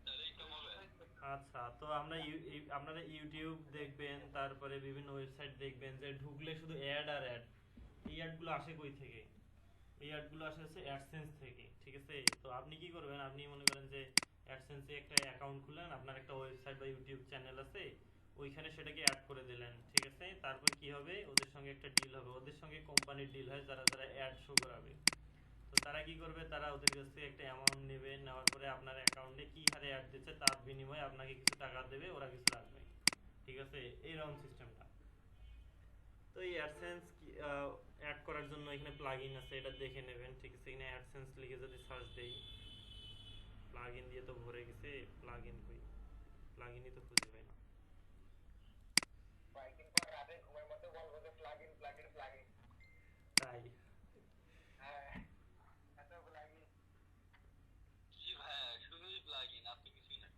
তাহলে কেমন হবে? আচ্ছা, তো আপনারা ইউটিউব দেখবেন, তারপরে বিভিন্ন ওয়েবসাইট দেখবেন যে ঢুকলে শুধু অ্যাড আর অ্যাড। এই অ্যাডগুলো আসে কই থেকে? এই অ্যাডগুলো আসে হচ্ছে অ্যাডসেন্স থেকে, ঠিক আছে? তো আপনি কি করবেন, আপনি মনে করেন যে অ্যাডসেন্সে একটা অ্যাকাউন্ট খুললেন, আপনার একটা ওয়েবসাইট বা ইউটিউব চ্যানেল আছে, ওইখানে সেটাকে অ্যাড করে দিলেন, ঠিক আছে? তারপর কি হবে, ওদের সঙ্গে একটা ডিল হবে, ওদের সঙ্গে কোম্পানির ডিল হয় যারা যারা অ্যাড শো করাবে। তো তারা কি করবে, তারা ওদের কাছ থেকে একটা অ্যামাউন্ট নেবে, নেওয়ার পরে আপনার অ্যাকাউন্টে কি হারে অ্যাড দিচ্ছে তার বিনিময়ে আপনাকে কিছু টাকা দেবে, ওরা কিছু রাখবে, ঠিক আছে? এইরকম সিস্টেমটা। তো এই অ্যাডসেন্স অ্যাড করার জন্য এখানে প্লাগইন আছে, এটা দেখে নেবেন, ঠিক আছে? এখানে অ্যাডসেন্স লিখে যদি সার্চ দেই, প্লাগইন দিয়ে তো ভরে গেছে, প্লাগইন কই, প্লাগইনই তো খুঁজে পাই না। কয়েকদিন পর রাতে ঘুমের মধ্যে বলবো যে প্লাগইন প্লাগইন প্লাগইন। তাই হ্যাঁ, এত প্লাগইন। জি ভাইয়া, শুধুই প্লাগইন, আপনি কিছুই না।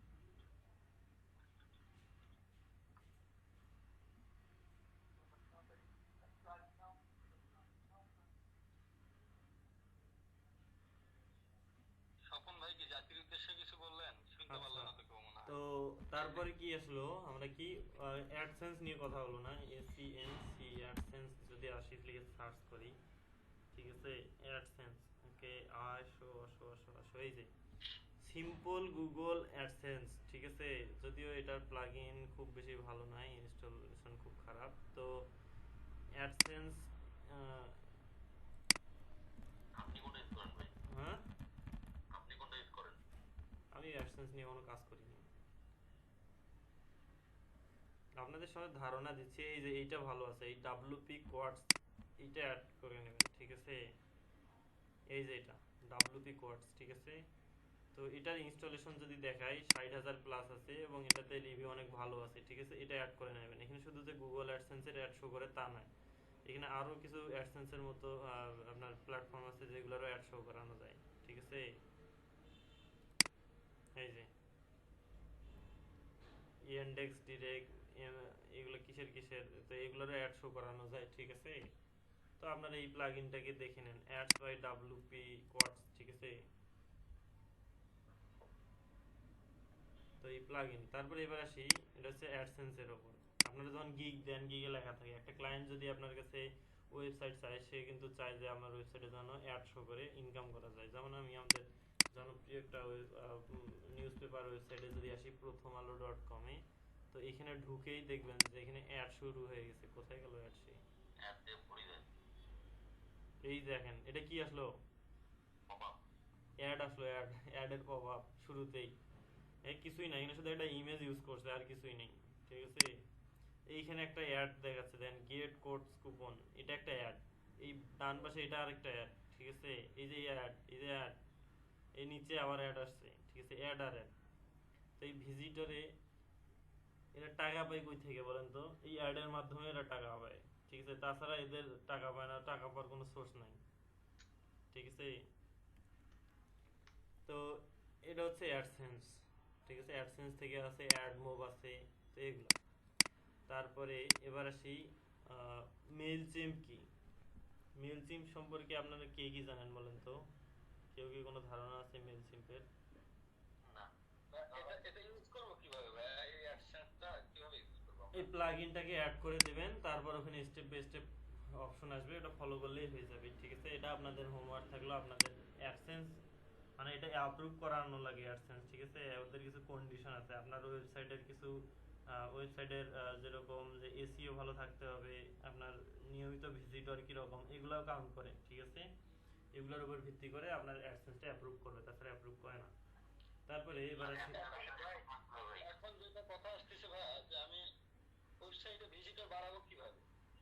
স্বপন ভাই কি জাতির উদ্দেশ্যে কিছু বললেন? শুনতে পারলাম না তো কেউ মনে হয়। তো তারপরে কি আসলো, আমরা কি অ্যাডসেন্স নিয়ে কথা হলো না, এসিএনসি অ্যাডসেন্স যদি আসি লিখে সার্চ করি, ঠিক আছে? অ্যাডসেন্স, ওকে, আসো আসো আসো আসো, এই যে সিম্পল গুগল অ্যাডসেন্স, ঠিক আছে? যদিও এটার প্লাগইন খুব বেশি ভালো নয়, ইনস্টলেশন খুব খারাপ। তো অ্যাডসেন্স, আপনি কোনটা ইউজ করেন ভাই? হ্যাঁ, আপনি কোনটা ইউজ করেন? আমি অ্যাডসেন্স নিয়ে কোনো কাজ করিনি, আপনাদের সঙ্গে ধারণা দিচ্ছি। এই যে এইটা ভালো আছে, এই ডাব্লুপি কোয়ার্টস, এইটা অ্যাড করে নেবেন, ঠিক আছে? এই যে এটা ডাব্লুপি কোয়ার্টস, ঠিক আছে? তো এটার ইনস্টলেশন যদি দেখাই 60,000 প্লাস আছে এবং এটাতে রিভিউ অনেক ভালো আছে, ঠিক আছে? এটা অ্যাড করে নেবেন। এখানে শুধু যে গুগল অ্যাডসেন্সের অ্যাড শো করে তা নয়, এখানে আরও কিছু অ্যাডসেন্সের মতো আপনার প্ল্যাটফর্ম আছে যেগুলোরও অ্যাড শো করানো যায়, ঠিক আছে? এই যে ইন্ডেক্স ডিরেক্ট, এগুলো কিসের কিসের, তো এগুলোরও অ্যাড শো করানো যায়, ঠিক আছে? তো আপনারা এই প্লাগইনটাকে দেখে নেন, অ্যাডস বাই ডাব্লুপি কোয়ার্টস, ঠিক আছে? তো এই প্লাগইন, তারপরে এবার আসি, এটা হচ্ছে অ্যাডসেন্সের ওপর। আপনারা যখন গিগ দেন, গিগে লেখা থাকে, একটা ক্লায়েন্ট যদি আপনার কাছে ওয়েবসাইট চায়, সে কিন্তু চায় যে আমার ওয়েবসাইটে যেন অ্যাড শো করে ইনকাম করা যায়। যেমন আমি আমাদের জনপ্রিয় একটা নিউজ পেপার ওয়েবসাইটে যদি আসি, prothomalo.com-এ, তো এখানে ঢুকেই দেখবেন যে এখানে অ্যাড শুরু হয়ে গেছে। কোথায় গেল অ্যাড? সে অ্যাড দিয়ে ভরে দেন। এই দেখেন, এটা কি আসলো, পপআপ। অ্যাড আসলো, অ্যাডের পপ আপ শুরুতেই। কিছুই নাই, এখানে শুধু একটা ইমেজ ইউজ করছে, আর কিছুই নেই, ঠিক আছে? এইখানে একটা অ্যাড দেখাচ্ছে, দেন গেট কোডস কুপন, এটা একটা অ্যাড। এই ডান পাশে এটা আরেকটা অ্যাড, ঠিক আছে? এই যে অ্যাড, এই যে অ্যাড, এই নিচে আবার অ্যাড আসছে, ঠিক আছে? অ্যাড আর অ্যাড। তো এই ভিজিটরে এরা টাকা পায় কই থেকে বলেন তো? এই অ্যাডের মাধ্যমে এরা টাকা পায়, ঠিক আছে? তাছাড়া এদের টাকা পায় না, টাকা পাওয়ার কোনো সোর্স নাই, ঠিক আছে? তো এটা হচ্ছে অ্যাডসেন্স, ঠিক আছে? অ্যাডসেন্স থেকে আছে অ্যাডমোব আছে, তো এগুলো। তারপরে এবার আসি মেইলচিম্প কি। মেইলচিম্প সম্পর্কে আপনারা কে কি জানেন বলেন তো? কেউ কি কোনো ধারণা আছে মেইলচিম্পের? না। এটা ইউজ করব কিভাবে ভাই? এই অ্যাডসেন্সটা কিভাবে ইউজ করব? এই প্লাগইনটাকে অ্যাড করে দিবেন, তারপর ওখানে স্টেপ বাই স্টেপ অপশন আসবে, এটা ফলো করলেই হয়ে যাবে, ঠিক আছে? এটা আপনাদের হোমওয়ার্ক থাকলো। আপনাদের অ্যাডসেন্স মানে এটা অ্যাপ্রুভ করানো লাগে অ্যাডসেন্স, ঠিক আছে? ওদের কিছু কন্ডিশন আছে, আপনার ওয়েবসাইটের কিছু ওয়েবসাইটের যেরকম যে এসইও ভালো থাকতে হবে, আপনার নিয়মিত ভিজিটর কীরকম, এগুলোও কাউন্ট করে, ঠিক আছে? এগুলোর উপর ভিত্তি করে আপনার অ্যাডসেন্সটা অ্যাপ্রুভ করবে, তাছাড়া অ্যাপ্রুভ করে না। তারপরে এবার আসি, এখন যেটা কথা আসতেছে ভাই, যে আমি ওয়েবসাইটে ভিজিটর বাড়াবো কিভাবে,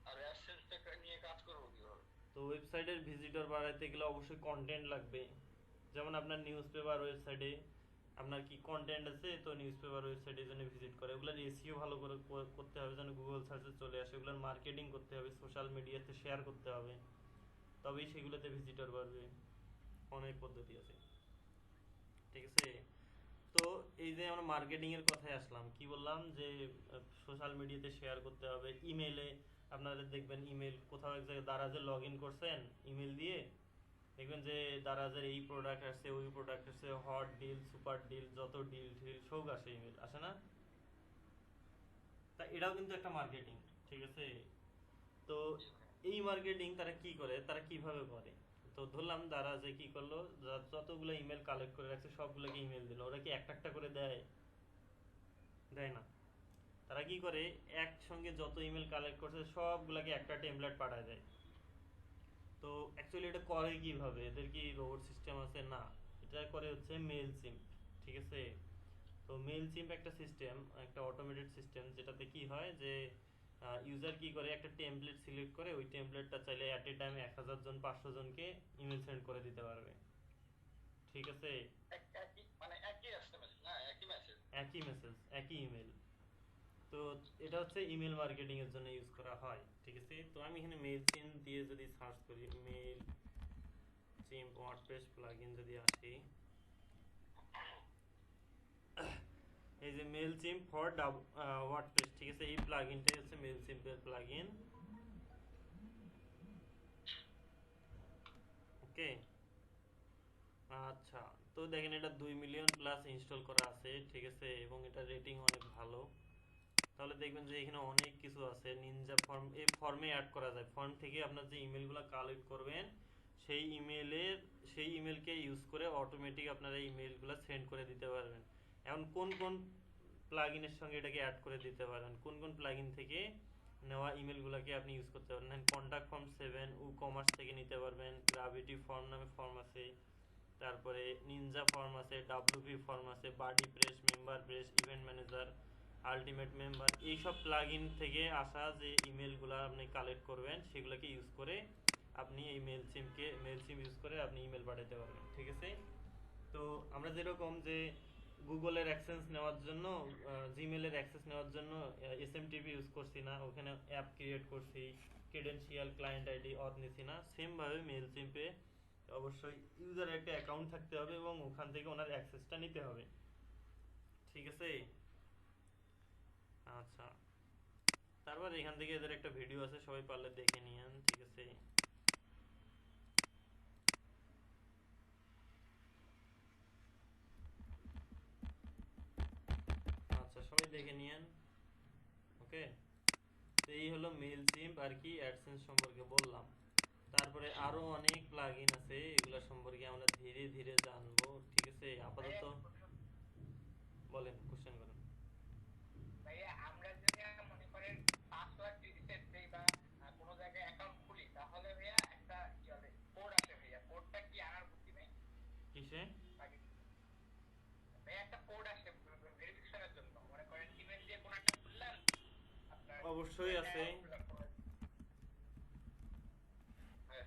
আর অ্যাডসেন্সটা নিয়ে কাজ করবো কিভাবে? তো ওয়েবসাইটের ভিজিটর বাড়াইতে গেলে অবশ্যই কন্টেন্ট লাগবে। যেমন আপনার নিউজ পেপার ওয়েবসাইটে আপনার কি কন্টেন্ট আছে, তো নিউজ পেপার ওয়েবসাইটের জন্য ভিজিট করে, ওগুলোর এসইও ভালো করে করতে হবে যেন গুগল সার্চে চলে আসে, ওগুলোর মার্কেটিং করতে হবে, সোশ্যাল মিডিয়াতে শেয়ার করতে হবে, তবেই সেগুলোতে ভিজিটর বাড়বে। অনেক পদ্ধতি আছে, ঠিক আছে? তো এই যে আমরা মার্কেটিং এর কথায় আসলাম, কি বললাম যে সোশ্যাল মিডিয়াতে শেয়ার করতে হবে, ইমেলে আপনারা দেখবেন ইমেল কোথাও এক জায়গায় দারাজে লগ ইন করছেন ইমেল দিয়ে, দেখবেন যে দারাজের এই প্রোডাক্ট আসছে, ওই প্রোডাক্ট আসছে, হট ডিল, সুপার ডিল, যত ডিল টিল সব আসে, ইমেল আসে না? তা এটাও কিন্তু একটা মার্কেটিং, ঠিক আছে? তো এই মার্কেটিং তারা কি করে, তারা কিভাবে করে? তো ধরলাম তারা যে কি করলো, যতগুলো ইমেল কালেক্ট করে রাখছে সবগুলোকে ইমেল দিল, ওরা কি একটা একটা করে দেয়? দেয় না। তারা কি করে, একসঙ্গে যত ইমেল কালেক্ট করছে সবগুলোকে একটা টেমপ্লেট পাঠায় দেয়। তো অ্যাকচুয়ালি এটা করে কিভাবে, এদের কি রোবট সিস্টেম আছে? না, এটা করে হচ্ছে মেল সিম, ঠিক আছে? তো মেল সিম একটা সিস্টেম, একটা অটোমেটেড সিস্টেম, যেটাতে কি হয় যে ইউজার কি করে একটা টেমপ্লেট সিলেক্ট করে ওই টেমপ্লেটটা চাইলে অ্যাট এ টাইম 1000 জন 500 জনকে ইমেল সেন্ড করে দিতে পারবে, ঠিক আছে? মানে একই এসএমএস না একই মেসেজ? একই মেসেজ, একই ইমেল। তো এটা হচ্ছে ইমেল মার্কেটিং এর জন্য ইউজ করা হয়, ঠিক আছে? তো আমি এখানে মেল সিম দিয়ে যদি সার্চ করি, মেল সিম ওয়ার্ডপ্রেস প্লাগইন যদি আসি, এই যে মেল সিম ফর ওয়ার্ডপ্রেস, ঠিক আছে? এই প্লাগইনটাই হচ্ছে মেল সিম্পের প্লাগইন, ওকে। আচ্ছা, তো দেখেন এটা 2 মিলিয়ন প্লাস ইনস্টল করা আছে, ঠিক আছে? এবং এটা রেটিং অনেক ভালো। তাহলে দেখবেন যে এখানে অনেক কিছু আছে, নিনজা ফর্ম, এই ফর্মে অ্যাড করা যায়। ফর্ম থেকে আপনার যে ইমেলগুলো কালেক্ট করবেন সেই ইমেলকে ইউজ করে অটোমেটিক আপনারা ইমেলগুলো সেন্ড করে দিতে পারবেন। এখন কোন কোন প্লাগইনের সঙ্গে এটাকে অ্যাড করে দিতে পারবেন, কোন কোন প্লাগইন থেকে নেওয়া ইমেলগুলোকে আপনি ইউজ করতে পারবেন? কন্টাক্ট ফর্ম 7 ও কমার্স থেকে নিতে পারবেন, গ্রাভিটি ফর্ম নামে ফর্ম আছে, তারপরে নিনজা ফর্ম আছে, ডাব্লিউপি ফর্ম আছে, BuddyPress, MemberPress, event manager, ultimate member, এইসব প্লাগইন থেকে আসা যে ইমেলগুলো আপনি কালেক্ট করবেন সেগুলোকে ইউজ করে আপনি এই মেল সিম ইউজ করে আপনি ইমেল পাঠাতে পারবেন, ঠিক আছে? তো আমরা যেরকম যে গুগলের অ্যাক্সেস নেওয়ার জন্য, জিমেলের অ্যাক্সেস নেওয়ার জন্য এসএমটিপি ইউজ করছি না, ওখানে অ্যাপ ক্রিয়েট করছি, ক্রেডেনশিয়াল, ক্লায়েন্ট আইডি, অথ নিছি না, সেমভাবে মেল সিমে অবশ্যই ইউজারের একটা অ্যাকাউন্ট থাকতে হবে এবং ওখান থেকে ওনার অ্যাক্সেসটা নিতে হবে, ঠিক আছে? আচ্ছা, তারপর এখান থেকে এদের একটা ভিডিও আছে, সবাই পারলে দেখে নিয়েন, ঠিক আছে? আচ্ছা, সবাই দেখে নিয়েন, ওকে। তো এই হলো মেল সিম আর কি, অ্যাডসেন্স সম্পর্কে বললাম। তারপরে আরো অনেক প্লাগইন আছে, এগুলা সম্পর্কে আমরা ধীরে ধীরে জানবো, ঠিক আছে? আপাতত বলেন, কোশ্চেন করেন। ভাইয়া আমরা যদি মনে করেন পাসওয়ার্ড রিসেট দেই বা কোনো জায়গায় অ্যাকাউন্ট খুলি তাহলে ভাইয়া একটা কি বলে কোড আসে ভাইয়া, কোডটা কি আনার বুদ্ধি নেই? কিসে? ভাইয়া একটা কোড আসে ভেরিফিকেশনের জন্য, মনে করেন ইমেল দিয়ে কোনো একটা খুললেন আপনার অবশ্যই আছে।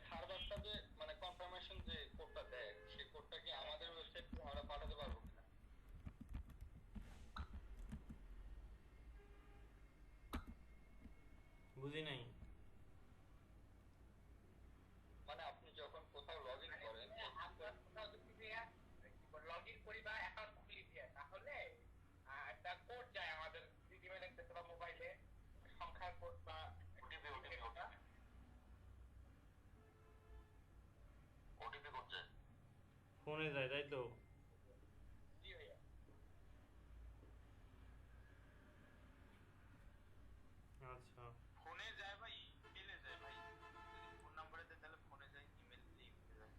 সার্ভারটা যে মানে কনফার্মেশন যে কোডটা দেয় সেই কোডটা কি আমাদের ওয়েবসাইট থেকে আমরা পাঠাতে পারবো কিনা? বুঝি নাই। মানে আপনি যখন কোথাও লগ ইন করেন, আমরা কোথাও যদি লগ ইন করি বা অ্যাকাউন্ট খুলি দিয়ে তাহলে একটা কোড যায় আমাদের ইমেইলে বা মোবাইলে, সংখ্যার কোড বা ওটিপি করছে, ফোনে যায়, তাই তো? জি ভাইয়া। আচ্ছা, ফোনে যায় বা ইমেইলে যায় ভাই, যদি ফোন নম্বরে দেয় তাহলে ফোনে যায়, ইমেইলে যায়।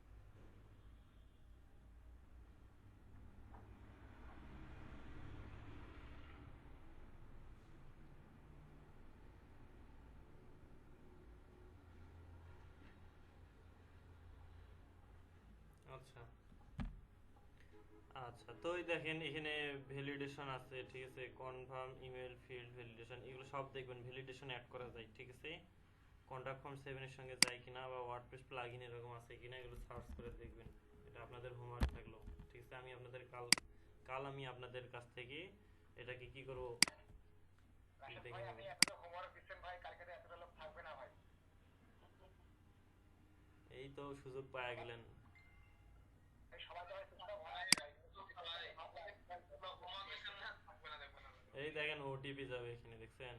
আচ্ছা, আচ্ছা। তো এই দেখেন এখানে ভ্যালিডেশন আছে, ঠিক আছে? কনফার্ম ইমেল ফিল্ড ভ্যালিডেশন, এগুলো সব দেখবেন ভ্যালিডেশন অ্যাড করা যায়, ঠিক আছে? কন্টাক্ট ফর্ম 7 এর সঙ্গে যায় কিনা বা ওয়ার্ডপ্রেস প্লাগইন এরকম আছে কিনা এগুলো সার্চ করে দেখবেন। এটা আপনাদের হোমওয়ার্ক থাকলো, ঠিক আছে? আমি আপনাদের কাল আমি আপনাদের কাছ থেকে এটাকে কি করব, দেখে নেব। আপনি এত হোমওয়ার্ক দিচ্ছেন ভাই, কালকে এতটা লোক থাকবে না ভাই। এই তো সুযোগ পাওয়া গেলেন। সবাই তো হয়তো ভাই এই দেখেন ওটিপি যাবে এখানে, দেখছেন?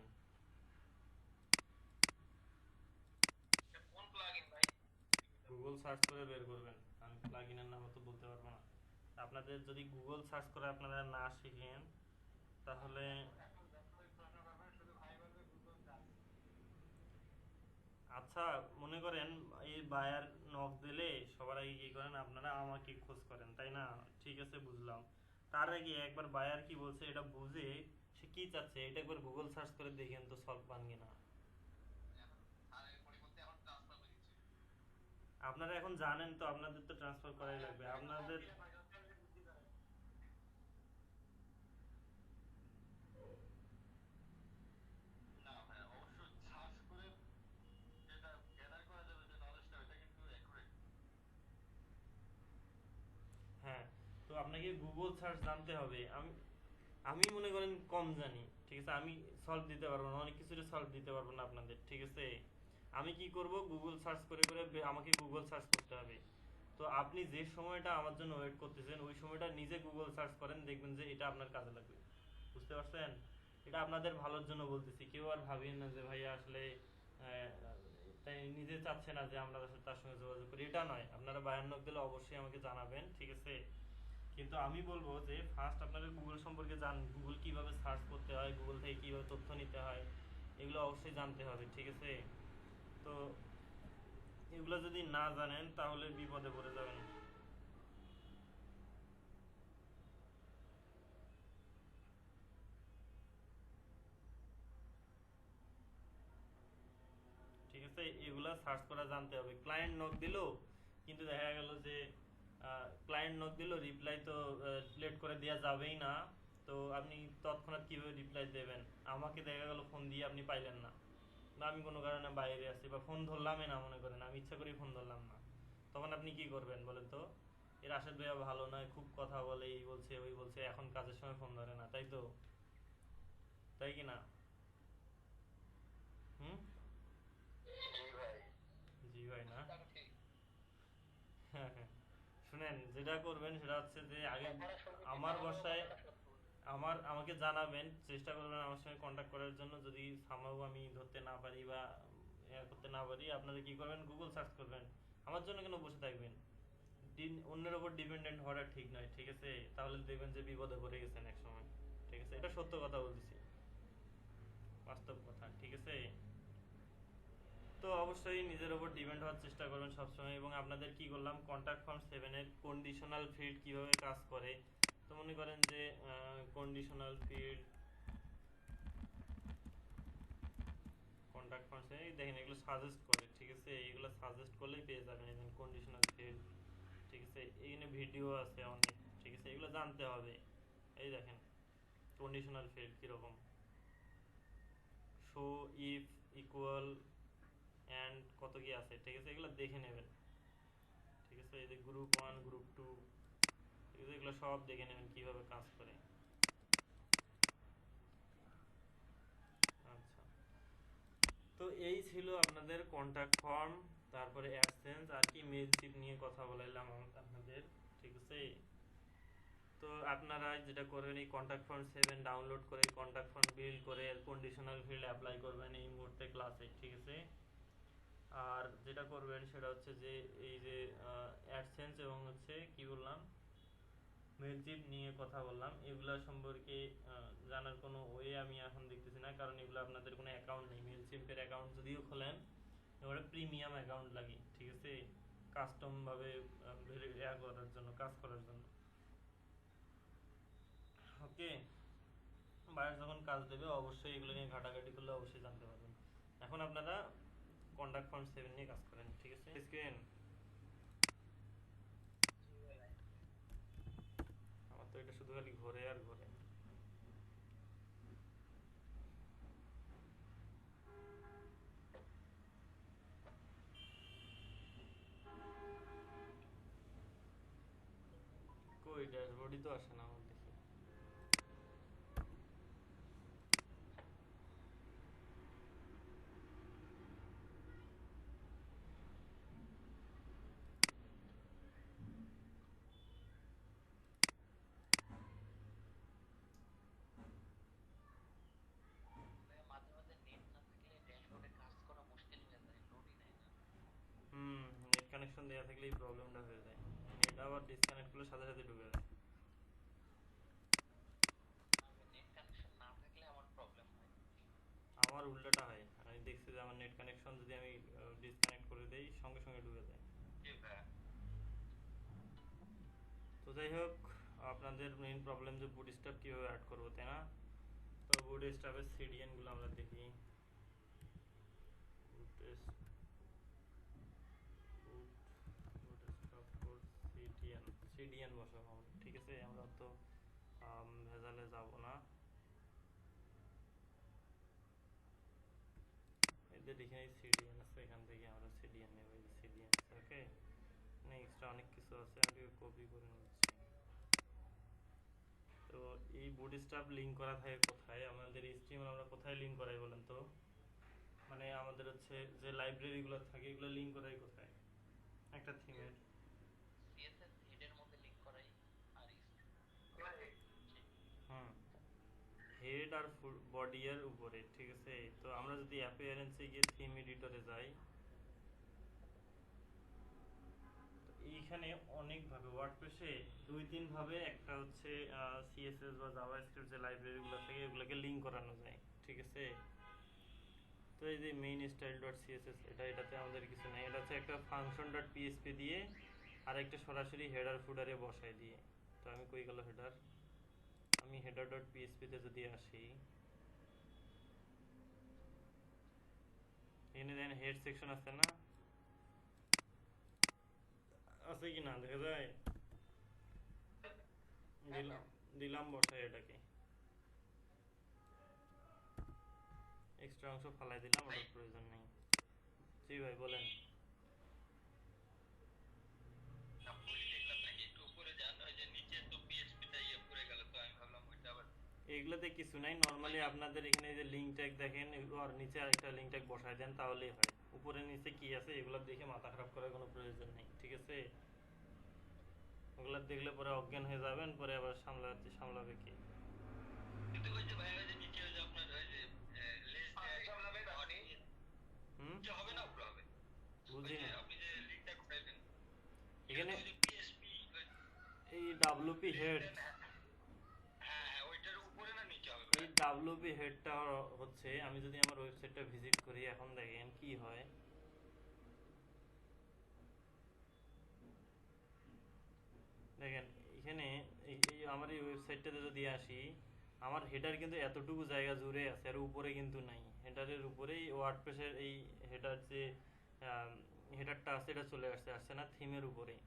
কোন প্লাগইন ভাই? গুগল সার্চ করে বের করবেন, আমি প্লাগইনের নাম তো বলতে পারবো না। আপনাদের যদি গুগল সার্চ করে আপনারা না শিখেন তাহলে এখন যতই প্রশ্ন করবেন শুধু ভাই আচ্ছা, মনে করেন এই বায়ার নক দিলে সবার আগে কি করেন আপনারা আমাকে খোঁজ করেন, তাই না? ঠিক আছে, বুঝলাম। তার আগে একবার বায়ার কি বলছে এটা বুঝে সে কি চাচ্ছে এটা একবার গুগল সার্চ করে দেখেন তো, সলভ পান কিনা। আপনারা এখন জানেন তো, আপনাদের তো ট্রান্সফার করাই লাগবে আপনাদের। না ভাই, অবশ্যই সার্চ করে যেটা গ্যাদার করা যাবে যে নলেজটা, ওটা কিন্তু অ্যাকুরেট। হ্যাঁ, তো আপনাকে গুগল সার্চ জানতে হবে। আমি আমি মনে করেন কম জানি, ঠিক আছে, আমি সলভ দিতে পারবো না, অনেক কিছুটা সলভ দিতে পারবো না আপনাদের, ঠিক আছে। আমি কি করব, গুগল সার্চ করে করে আমাকে গুগল সার্চ করতে হবে। তো আপনি যে সময়টা আমার জন্য ওয়েট করতেছেন ওই সময়টা নিজে গুগল সার্চ করেন, দেখবেন যে এটা আপনার কাজে লাগবে। বুঝতে পারছেন? এটা আপনাদের ভালোর জন্য বলতেছি, কেউ আর ভাবিয়েন না যে ভাইয়া আসলে তাই নিজে চাচ্ছে না যে আমরা তার সঙ্গে যোগাযোগ করি, এটা নয়। আপনারা বায়ান্নক দিলে অবশ্যই আমাকে জানাবেন, ঠিক আছে। কিন্তু আমি বলবো যে ফার্স্ট আপনারা গুগল সম্পর্কে জান, গুগল কিভাবে সার্চ করতে হয়, গুগল থেকে কিভাবে তথ্য নিতে হয়, এগুলো অবশ্যই জানতে হবে, ঠিক আছে। তো এগুলো যদি না জানেন তাহলে বিপদে পড়ে যাবেন। ঠিক আছে, এগুলা সার্চ করা জানতে হবে। ক্লায়েন্ট নক দিলো কিন্তু দেখা গেল যে ক্লায়েন্ট নক দিলো, রিপ্লাই তো লেট করে দেওয়া যাবেই না। তো আপনি তৎক্ষণাৎ কিভাবে রিপ্লাই দেবেন? আমাকে দেখা গেল ফোন দিয়ে আপনি পাইলেন না, বা আমি কোনো কারণে বাইরে আছি বা ফোন ধরলামই না, মনে করেন আমি ইচ্ছা করেই ফোন ধরলাম না, তখন আপনি কি করবেন বলেন তো? এর রাশেদ ভাইয়া ভালো নয়, খুব কথা বলে, এই বলছে ওই বলছে, এখন কাজের সময় ফোন ধরে না, তাই তো? তাই কি না? হুম। জি ভাই। জি ভাই না? তা তো ঠিক। হ্যাঁ হ্যাঁ, শুনেন, যেটা করবেন সেটা হচ্ছে যে আগে কথাটা শুনতে কি আমার খারাপ হবে, বসায় কথাটা সত্য বলছি। আমাকে জানাবেন, চেষ্টা করবেন আমার সঙ্গে কন্ট্যাক্ট করার জন্য। যদি সামহাও আমি ধরতে না পারি বা করতে না পারি, আপনারা কি করবেন, গুগল সার্চ করবেন। আমার জন্য কেন বসে থাকবেন? অন্যের ওপর ডিপেন্ডেন্ট হওয়াটা ঠিক নয়, ঠিক আছে। তাহলে দেখবেন যে বিপদে পড়ে গেছেন এক সময়, ঠিক আছে। এটা সত্য কথা বলতেছি, বাস্তব কথা, ঠিক আছে। তো অবশ্যই নিজের ওপর ডিপেন্ড হওয়ার চেষ্টা করবেন সবসময়। এবং আপনাদের কি করলাম, কন্ট্যাক্ট ফর্ম 7 এর কন্ডিশনাল ফিল্ড কিভাবে কাজ করে। তো মনে করেন যে কন্ডিশনাল ফিল্ড, কন্ট্যাক্ট ফর্ম এই দেখেন এগুলো সাজেস্ট করে, ঠিক আছে। এইগুলো সাজেস্ট করলেই পেয়ে যাবেন, এই কন্ডিশনাল ফিল্ড, ঠিক আছে। এখানে ভিডিও আছে অনেক, ঠিক আছে, এগুলো জানতে হবে। এই দেখেন কন্ডিশনাল ফিল্ড কিরকম, শো, ইফ, ইকুয়াল, অ্যান্ড কত কি আছে, ঠিক আছে, এগুলো দেখে নেবেন, ঠিক আছে। এই যে গ্রুপ 1 গ্রুপ 2, ঠিক আছে, এগুলো সব দেখে নেবেন কিভাবে কাজ করে। আচ্ছা, তো এই ছিল আপনাদের কন্ট্যাক্ট ফর্ম, তারপরে অ্যাডসেন্স আর কি মেইলশিপ নিয়ে কথা বলাইলাম আপনাদের, ঠিক আছে। তো আপনারা যেটা করবেন, এই কন্ট্যাক্ট ফর্ম 7 ডাউনলোড করে কন্ট্যাক্ট ফর্ম বিল্ড করে কন্ডিশনাল ফিল্ড অ্যাপ্লাই করবেন এই মুহূর্তে ক্লাসে, ঠিক আছে। আর যেটা করবেন সেটা হচ্ছে যে এই যে অ্যাডসেন্স এবং হচ্ছে কি বললাম, মেলচিপ নিয়ে কথা বললাম, এগুলা সম্পর্কে জানার কোনো ওয়ে আমি এখন দেখতেছি না, কারণ এগুলো আপনাদের কোনো অ্যাকাউন্ট নেই। মেলচিপের অ্যাকাউন্ট যদিও খোলেন, এবারে প্রিমিয়াম অ্যাকাউন্ট লাগে, ঠিক আছে, কাস্টম ভাবে করার জন্য, কাজ করার জন্য, ওকে। বাইরে যখন কাজ দেবে অবশ্যই এগুলো নিয়ে ঘাটাঘাটি করলে অবশ্যই জানতে পারবেন। এখন আপনারা কন্ট্যাক্ট ফর্ম 7 নিয়ে কাজ করেন, ঠিক আছে। স্ক্রিন আমার তো এটা শুধু খালি ঘোরে আর ঘোরে। কই ড্যাশবোর্ডই তো আসে না আমার দেখি। মাঝে মাঝে নেট না থাকলে ড্যাশবোর্ডে কাজ করা মুশকিল হয়ে যায়, লোডই নেয় না। হুম, নেট কানেকশন দেওয়া থাকলে এই প্রবলেমটা হয়ে যায়, নেট আবার ডিসকানেক্ট করলে সাথে সাথে ঢুকে যায়। আমি নেট কানেকশন না থাকলে আমার প্রবলেম হয়। আমার উল্টোটা হয়, আমি দেখছি যে আমার নেট কানেকশন যদি আমি দেই, সঙ্গে সঙ্গে ঢুকে যায়। জি ভাইয়া। তো যাই হোক, আপনাদের মেইন প্রবলেম যে বুটস্ট্র্যাপ কীভাবে অ্যাড করবো, তাই না? তো বুটস্ট্র্যাপের সিডিএনগুলো আমরা দেখি। সিডিএন বসাবো আমরা, ঠিক আছে? আমরা তো ভেজালে যাব না। এদের এখানে সিডিএন আছে, এখান থেকে আমরা সিডিএন নেব। এই যে সিডিএন, ওকে। নেক্সট অনেক কিছু আছে, আমি কপি করে নিচ্ছি। তো এই বুটস্ট্র্যাপ লিঙ্ক করা থাকে কোথায়? আমাদের এইচটিএমএল আমরা কোথায় লিঙ্ক করাই বলেন তো? মানে আমাদের হচ্ছে যে লাইব্রেরিগুলো থাকে, এগুলো লিঙ্ক করাই কোথায়? একটা থিমের সিএসএস হেডের মধ্যে লিংক করাই আর হুম হেড আর বডি এর উপরে, ঠিক আছে? তো আমরা যদি অ্যাপিয়ারেন্সে গিয়ে থিম এডিটরে যাই, এইখানে অনেকভাবে ওয়ার্ডপ্রেসে 2-3 ভাবে, একটা হচ্ছে সিএসএস বা জাভাস্ক্রিপ্ট যে লাইব্রেরিগুলো থাকে এগুলোকে লিঙ্ক করানো যায়, ঠিক আছে? তো এই যে মেইন স্টাইল ডট সিএসএস, এটাতে আমাদের কিছু নেই। এটা হচ্ছে একটা ফাংশন ডট পিএসপি দিয়ে আর একটা সরাসরি হেডার ফুডারে বসাই দিয়ে। তো আমি কই গেল হেডার? আমি হেডার ডট পিএসপিতে যদি আসি, এখানে দেখেন হেড সেকশন আছে না? আছে কি না দেখা যায়? দিলাম দিলাম বসাই, এটাকে এক্সট্রা অংশ ফালাই দিলাম, ওটার প্রয়োজন নেই। জি ভাই বলেন। দেখলাম নাকি একটু উপরে যান, ওই যে নিচে তো পিএইচপিটা ইয়ে পড়ে গেল, তো আমি ভাবলাম ওইটা আবার। এগুলোতে কিছু নাই, নর্মালি আপনাদের এখানে যে লিঙ্ক ট্যাগ দেখেন, আর নিচে আরেকটা লিঙ্ক ট্যাগ বসাই দেন, তাহলেই হয়। উপরে নিচে কি আছে এগুলো দেখে মাথা খারাপ করার কোনো প্রয়োজন নেই, ঠিক আছে? ওগুলো দেখলে পরে অজ্ঞান হয়ে যাবেন, পরে আবার সামলাবে কি? কিন্তু ওই যে ভাই, ওই যে নিচে ওই যে আপনার ওই যে লেস সামলাবে আপনি হুম নিচে হবে না উপরে হবে? ওই বুঝি যে না। আপনি যে লিংকটা কোথাইলেন এখানে ওই যে পিএসপি, এই ডাব্লুপি হেড, হ্যাঁ হ্যাঁ, ওইটার উপরে না নিচে হবে এই ভাই? ডাব্লুপি হেডটা হচ্ছে, আমি যদি আমার ওয়েবসাইটটা ভিজিট করি এখন, দেখেন কি হয়। দেখেন এখানে এই আমার এই ওয়েবসাইটটাতে যদি আসি, আমার হেডার কিন্তু এতটুকু জায়গা জুড়ে আছে, আর উপরে কিন্তু নাই। হেডারের উপরেই ওয়ার্ডপ্রেসের এই হেডার যে হেডারটা আছে এটা চলে আসছে না থিমের উপরেই।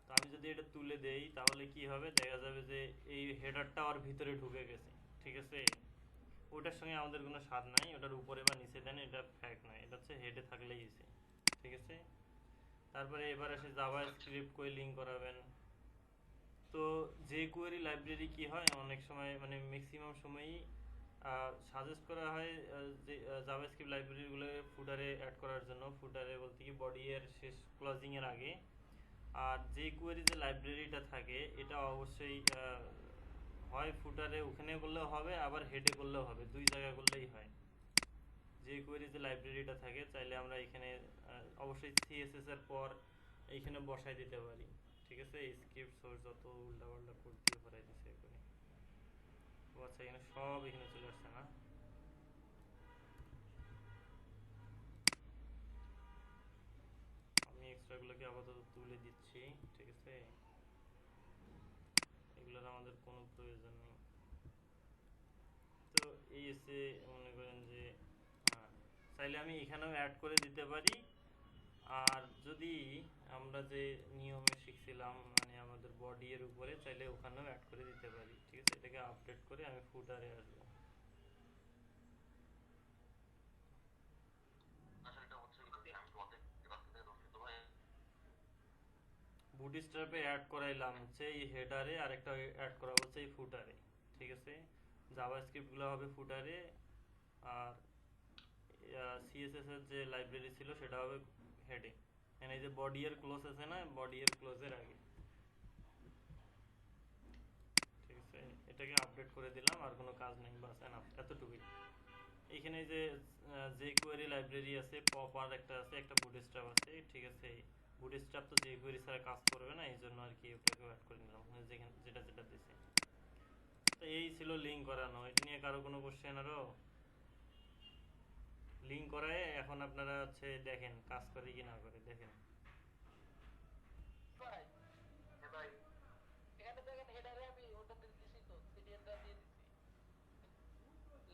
তো আমি যদি এটা তুলে দেই তাহলে কি হবে? দেখা যাবে যে এই হেডারটা ওর ভিতরে ঢুকে গেছে, ঠিক আছে? ওটার সঙ্গে আমাদের কোনো স্বাদ নাই, ওটার উপরে বা নিচে দেন, এটা ফ্যাক নয়, এটা হচ্ছে হেডে থাকলেই হয়েছে, ঠিক আছে? তারপরে এবার আসে জাভা স্ক্রিপ্ট কই লিঙ্ক করাবেন। তো যে কোয়েরি লাইব্রেরি কি হয়, অনেক সময় মানে ম্যাক্সিমাম সময়ই সাজেস্ট করা হয় যে জাভাস্ক্রিপ্ট লাইব্রেরিগুলো ফুটারে অ্যাড করার জন্য। ফুটারে বলতে কি, বডি এর শেষ ক্লোজিং এর আগে। আর যে কোয়েরি যে লাইব্রেরিটা থাকে এটা অবশ্যই হয় ফুটারে ওখানে করলেও হবে, আবার হেডে করলেও হবে, দুই জায়গা করলেই হয়। যে কোয়েরি যে লাইব্রেরিটা থাকে চাইলে আমরা এখানে অবশ্যই সিএসএস এর পর এইখানে বসাই দিতে পারি, ঠিক আছে? স্ক্রিপ্ট সোর্স যত উল্টাপাল্টা কোড দিয়ে ভরাই দিছে এখানে। ও আচ্ছা, এখানে সব এখানে চলে আসছে না? আমি এক্সট্রাগুলোকে আপাতত তুলে দিচ্ছি, ঠিক আছে? এগুলোর আমাদের কোনো প্রয়োজন নেই। তো এই এসে মনে করেন যে চাইলে আমি এখানেও অ্যাড করে দিতে পারি। আর যদি আমরা যে নিয়মে শিখছিলাম, মানে আমাদের বডি এর উপরে, চাইলে ওখানেও অ্যাড করে দিতে পারি, ঠিক আছে? এটাকে আপডেট করে আমি ফুটারে আসবো। আসলে এটা হচ্ছে কি, আমি তো অর্ধেক এবার থেকে দুঃখিত ভাই। বুটস্ট্র্যাপে অ্যাড করাইলাম হচ্ছে এই হেডারে, আর একটা অ্যাড করা হচ্ছে এই ফুটারে, ঠিক আছে? জাভাস্ক্রিপ্টগুলো হবে ফুটারে, আর সিএসএস এর যে লাইব্রেরি ছিল সেটা হবে হেডে। মানে এই যে বডি এর ক্লোজ আছে না, বডি এর ক্লোজের আগে, ঠিক আছে? এটাকে আপডেট করে দিলাম, আর কোনো কাজ নেই, বাস এনাফ, এতটুকুই। এইখানে যে কোয়েরি লাইব্রেরি আছে, পপার একটা আছে, একটা বুটস্ট্র্যাপ আছে, ঠিক আছে? বুটস্ট্র্যাপ তো যে কোয়েরি ছাড়া কাজ করবে না, এই জন্য আর কি ওটাকে অ্যাড করে নিলাম, যেখানে যেটা যেটা দিছে। তো এই ছিল লিঙ্ক করানো। এটা নিয়ে কারো কোনো কোশ্চেন আরো? লিঙ্ক করায় এখন আপনারা হচ্ছে দেখেন কাজ করে কি না করে দেখেন। ভাই হ্যাঁ ভাই, এখানে দেখেন হেডারে আমি ওটা দিয়ে দিছি তো সিরিয়ালটা দিয়ে দিছি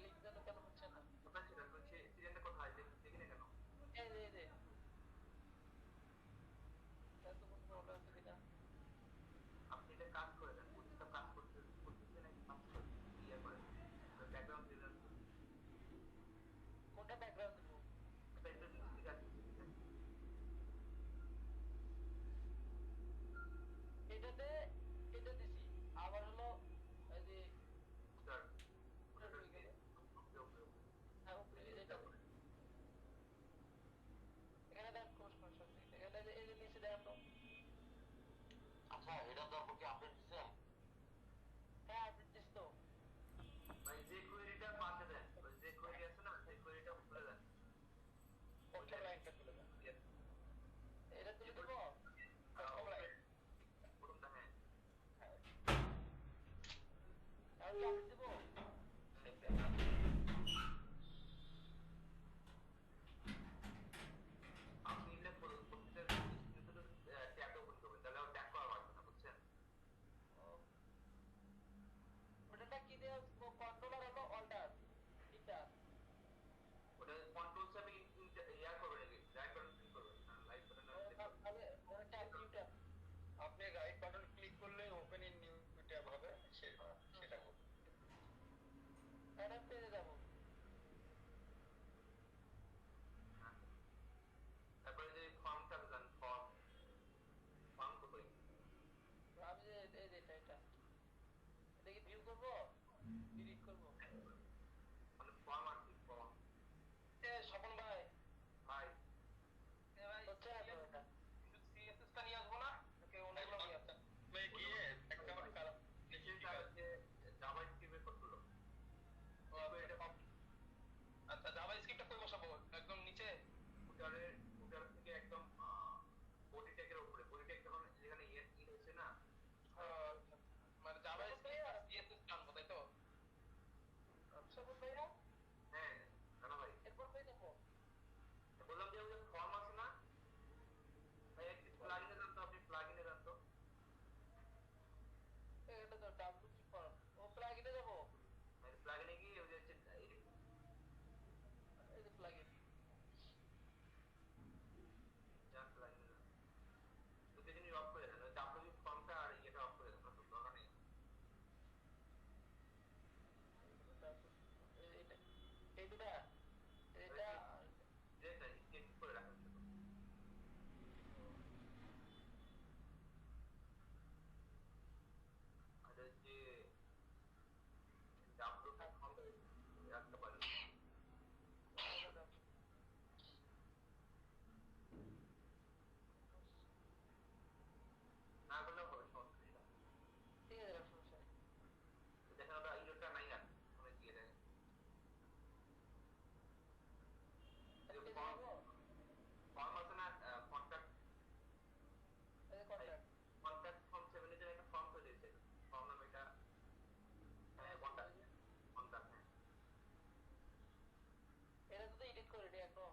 লিঙ্ক কেন হচ্ছে না কোথায় ছিল তো সিরিয়ালটা কোথায় দেখি না কেন? এই যে এত কোন প্রবলেম আছে কিনা আপনি এটা কাজ করে দেন, প্রতিটা কাজ করতেছে নাকি কাজ করে ইয়ে করে ব্যাকগ্রাউন্ড ডিজাইন কোনটা ব্যাকগ্রাউন্ড দিব ব্যাকগ্রাউন্ড স্পিকার এটাতে এটা দিছি আবার হলো এই যে স্যার ওটা হয়ে গেল ওকে ওকে ওকে হ্যাঁ উপরে এটা এখানে দেখ কোর্স এখানে এই যে নিচে দেখেন তো আচ্ছা এটা তারপর কি আপডেট দিছেন? হ্যাঁ আপডেট দিছি তো ভাই যে কোয়েরিটা পাশে দেন, ওই যে কোয়েরি আছে না সেই কোয়েরিটা খুলে দেন। কোনটা লাইনটা খুলে দেন এটা তুলে দিব প্রথমটা হ্যাঁ আর কি আপডেট দিব আপনি এটা প্রত্যেকটা ট্যাগ ওপেন করবেন, তাহলে আর ট্যাগ করা লাগবে না, বুঝছেন? ওটা কি দেব কন্ট্রোলার হলো অল্টার এটা ওটা কন্ট্রোল চাপে ইয়া করবেন নাকি রাইট বাটন ক্লিক করবেন, রাইট বাটন তাহলে ওটা ট্যাব নিউ ট্যাব আপনি রাইট বাটন ক্লিক করলে ওপেন ইন নিউ ট্যাব হবে, সেটা করুন। এটা পেজে যাব তারপরে যে ফর্মটা দেন, ফর্ম কোথায়? আমি যে এই যে এটা এটা কি ভিউ করব ডিলিট করব মানে ফর্ম আর কি ফর্ম স্বপন ভাই ভাই হচ্ছে না তো এটা সিএসএস টা নিয়ে আসবো না, ওকে অন্যগুলো নিয়ে আসতে ভাই গিয়ে একটা আমার কালার এটা হচ্ছে জাভাস্ক্রিপ্টের কতগুলো আচ্ছা জাভাস্ক্রিপ্টটা কই বসাবো একদম নিচে উটার থেকে একদম বডি ট্যাগের উপরে, বডি ট্যাগ যখন যেখানে ইন হচ্ছে না, মানে জাভাস্ক্রিপ্ট সিএসএস টানবো তাই তো? স্বপন ভাইরা হ্যাঁ কেন ভাই এরপর কই যাব বললাম যে ওই যে ফর্ম আছে না ভাই, একটি প্লাগইনে যান তো, আপনি প্লাগইনে যান তো, এটা তো ডাব্লিউ কি ফর্ম ও প্লাগইনে যাব প্লাগইনে গিয়ে ওই যে এই যে প্লাগইন যান প্লাগইনে যান, দুটো জিনিস অফ করে দেন, ওই ডাব্লিউ ফর্মটা আর ইয়েটা অফ করে দেন, কোনো দরকার নেই। এটা এই দুটা এটা যেটা স্কেপ করে রাখেন শুধু। আর যে ডাব্লিউ ফর্ম রাখতে পারেন, না করলেও হবে, সমস্যা নেই। ঠিক আছে সমস্যা নেই দেখেন ওটা ইয়েটা নাই আর ওখানে দিয়ে দেয় এটা পেজে ফর্ম যাব আছে না, কন্ট্যাক্ট এই কন্ট্যাক্ট কন্ট্যাক্ট ফর্ম 7 এর একটা ফর্ম তৈরি হয়েছে, ফর্ম নাম এটা কন্ট্যাক্ট হ্যাঁ, এটা তো এডিট করে দিই একদম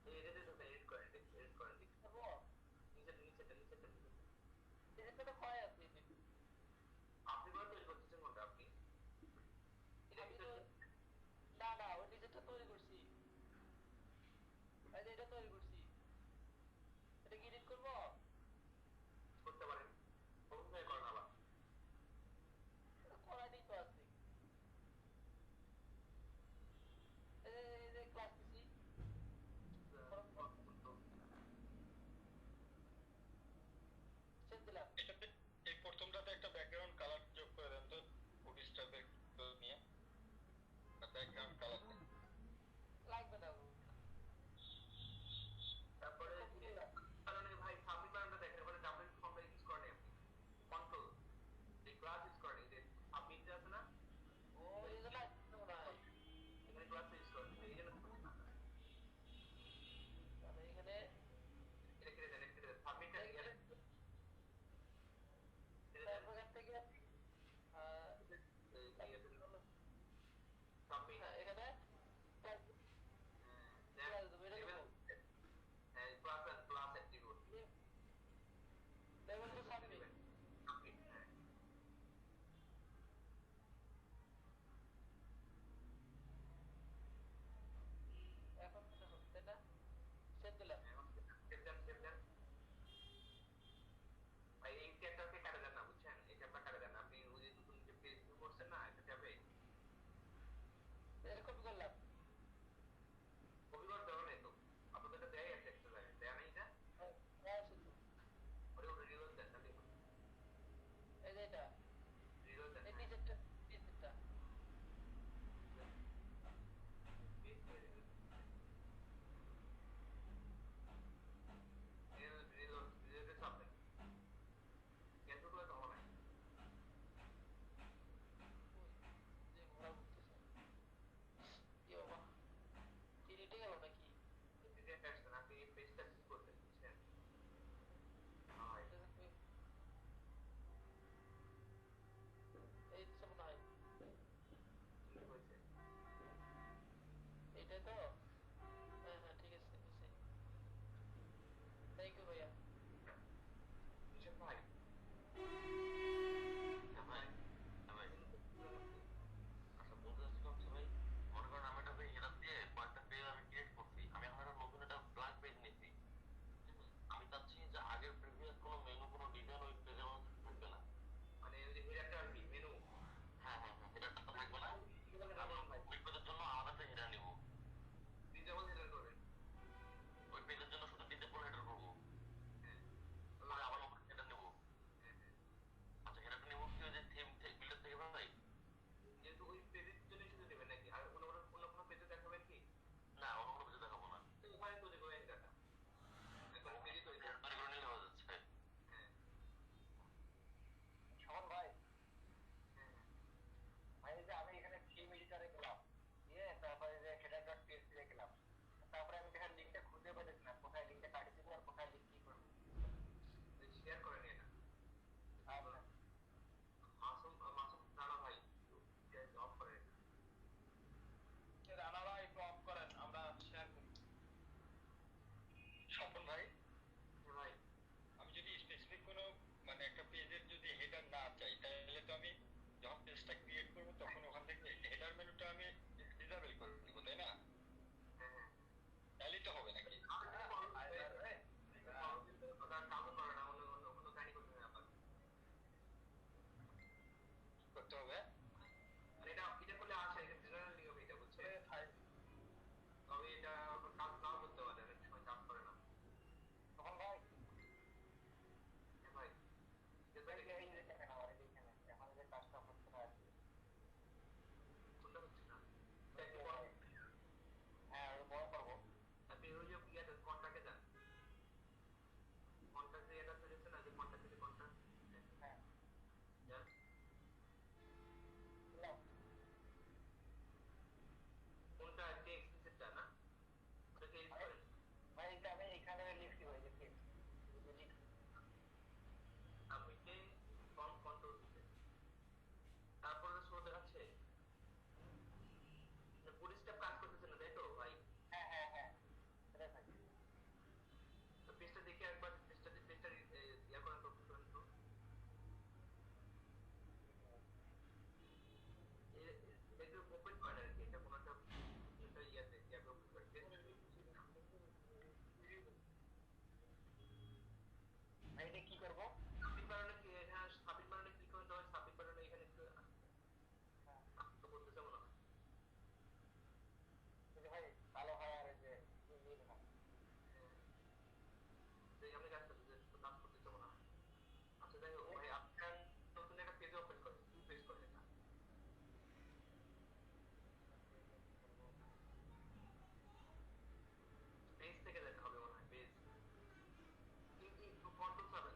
এই এটাতে তো এডিট করেন করব নিচেটা এটা তো হয় আছে আপনি কোন তৈরি করতেছেন কোনটা আপনি? এটা আমি কি তো না ওই ডিজাইনটা তৈরি করছি এই যে এটা তৈরি করছি এটা কি এডিট করব করতে পারেন, কোথায় করেন আবার করাই তো আছে এই যে ক্লাস দিছি সেট দিলাম এটাতে এই প্রথমটাতে একটা ব্যাকগ্রাউন্ড কালার যোগ করে দেন তো, বডি স্টাফের নিয়ে ব্যাকগ্রাউন্ড কালার দেন। লাগবে না তারপরে কারণে ভাই সাবমিট বাটনটা দেখেন, ওখানে ডাবল ফর্মটা ইউজ করেন আপনি, কন্ট্রোল এই ক্লাস ইউজ করেন, এই যে সাবমিট আছে না, ও এই যে না এখানে ক্লাস ইউজ করেন, এই জন্য তাহলে এখানে এটা কেটে দেন সাবমিটটা তারপর এখান থেকে সাবমিট এখানে এটা কি করবো? সাবমিট বাটনে কি এখানে সাবমিট বাটনে ক্লিক করতে হবে, সাবমিট বাটনে এখানে একটু তো করতেছে মনে হয়। এই যে ভাই কালো হয় আর এই যে নীল হয়। এই আপনি কাজ করতেছে, কাজ করতেছে মনে হয়। আচ্ছা যাই হোক ভাই, আপনার নতুন একটা পেজ ওপেন করেন, ফুল পেজ করেন এটা। পেজ থেকে যেতে হবে মনে হয়, পেজ। কন্ট্রোল 7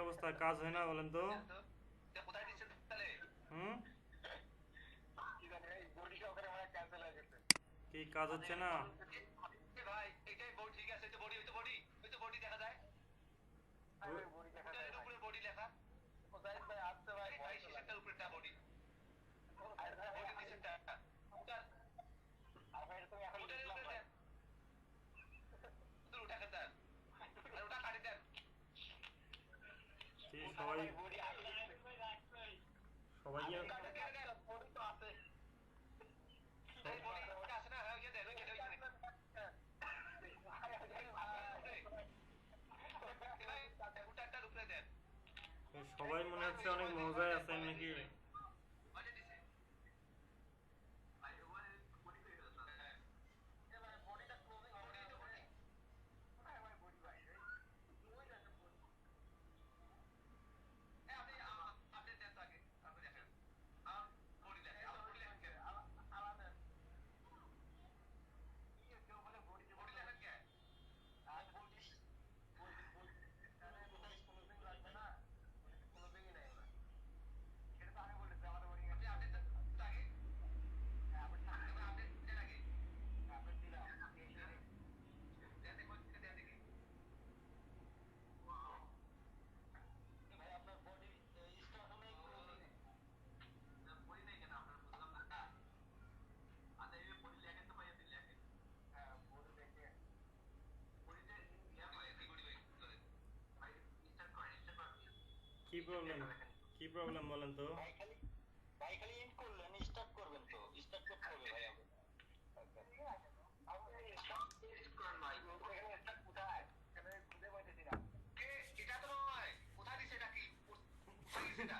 অবস্থা, কাজ হয় না বলেন তো? কোথায় দিচ্ছেন তাহলে? হুম, কি জানি এই বডিটা ওখানে মানে ক্যান্সেল হয়ে গেছে। কি কাজ হচ্ছে না? ভাই এটাই বডি, ঠিক আছে, তো বডি, ওই তো বডি দেখা যায়, ওই বডি দেখা যায় ভাই। উপরে বডি লেখা, কোথায় ভাই আসছে ভাই, ভাই ভয় তো লাগে। সিস্টেমটার উপরেটা বডি, আর ভাই বডি নিচেরটা আর ভাই তুমি এখন লিখলাম ভাই। উঠা দেন, আর ওটা কাটি দেন। কি সবাই বডি আসছে। সবাই কি বডি তো আছে। এই বডি আছে না, ওই যে দেন, ওই যে উঠাটার উপরে দেন। সবাই মনে হচ্ছে অনেক মজায় আছেন নাকি? কি প্রবলেম, কি প্রবলেম বলেন তো? ভাই খালি এন্ড করলেন, স্টার্ট করবেন তো, স্টার্ট করতে হবে ভাই আগে। এটা তো নয়, কোথায় দিছে এটা, কি কোথায় দিছে এটা?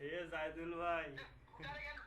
এ জায়দুল ভাই, উঠারে গেল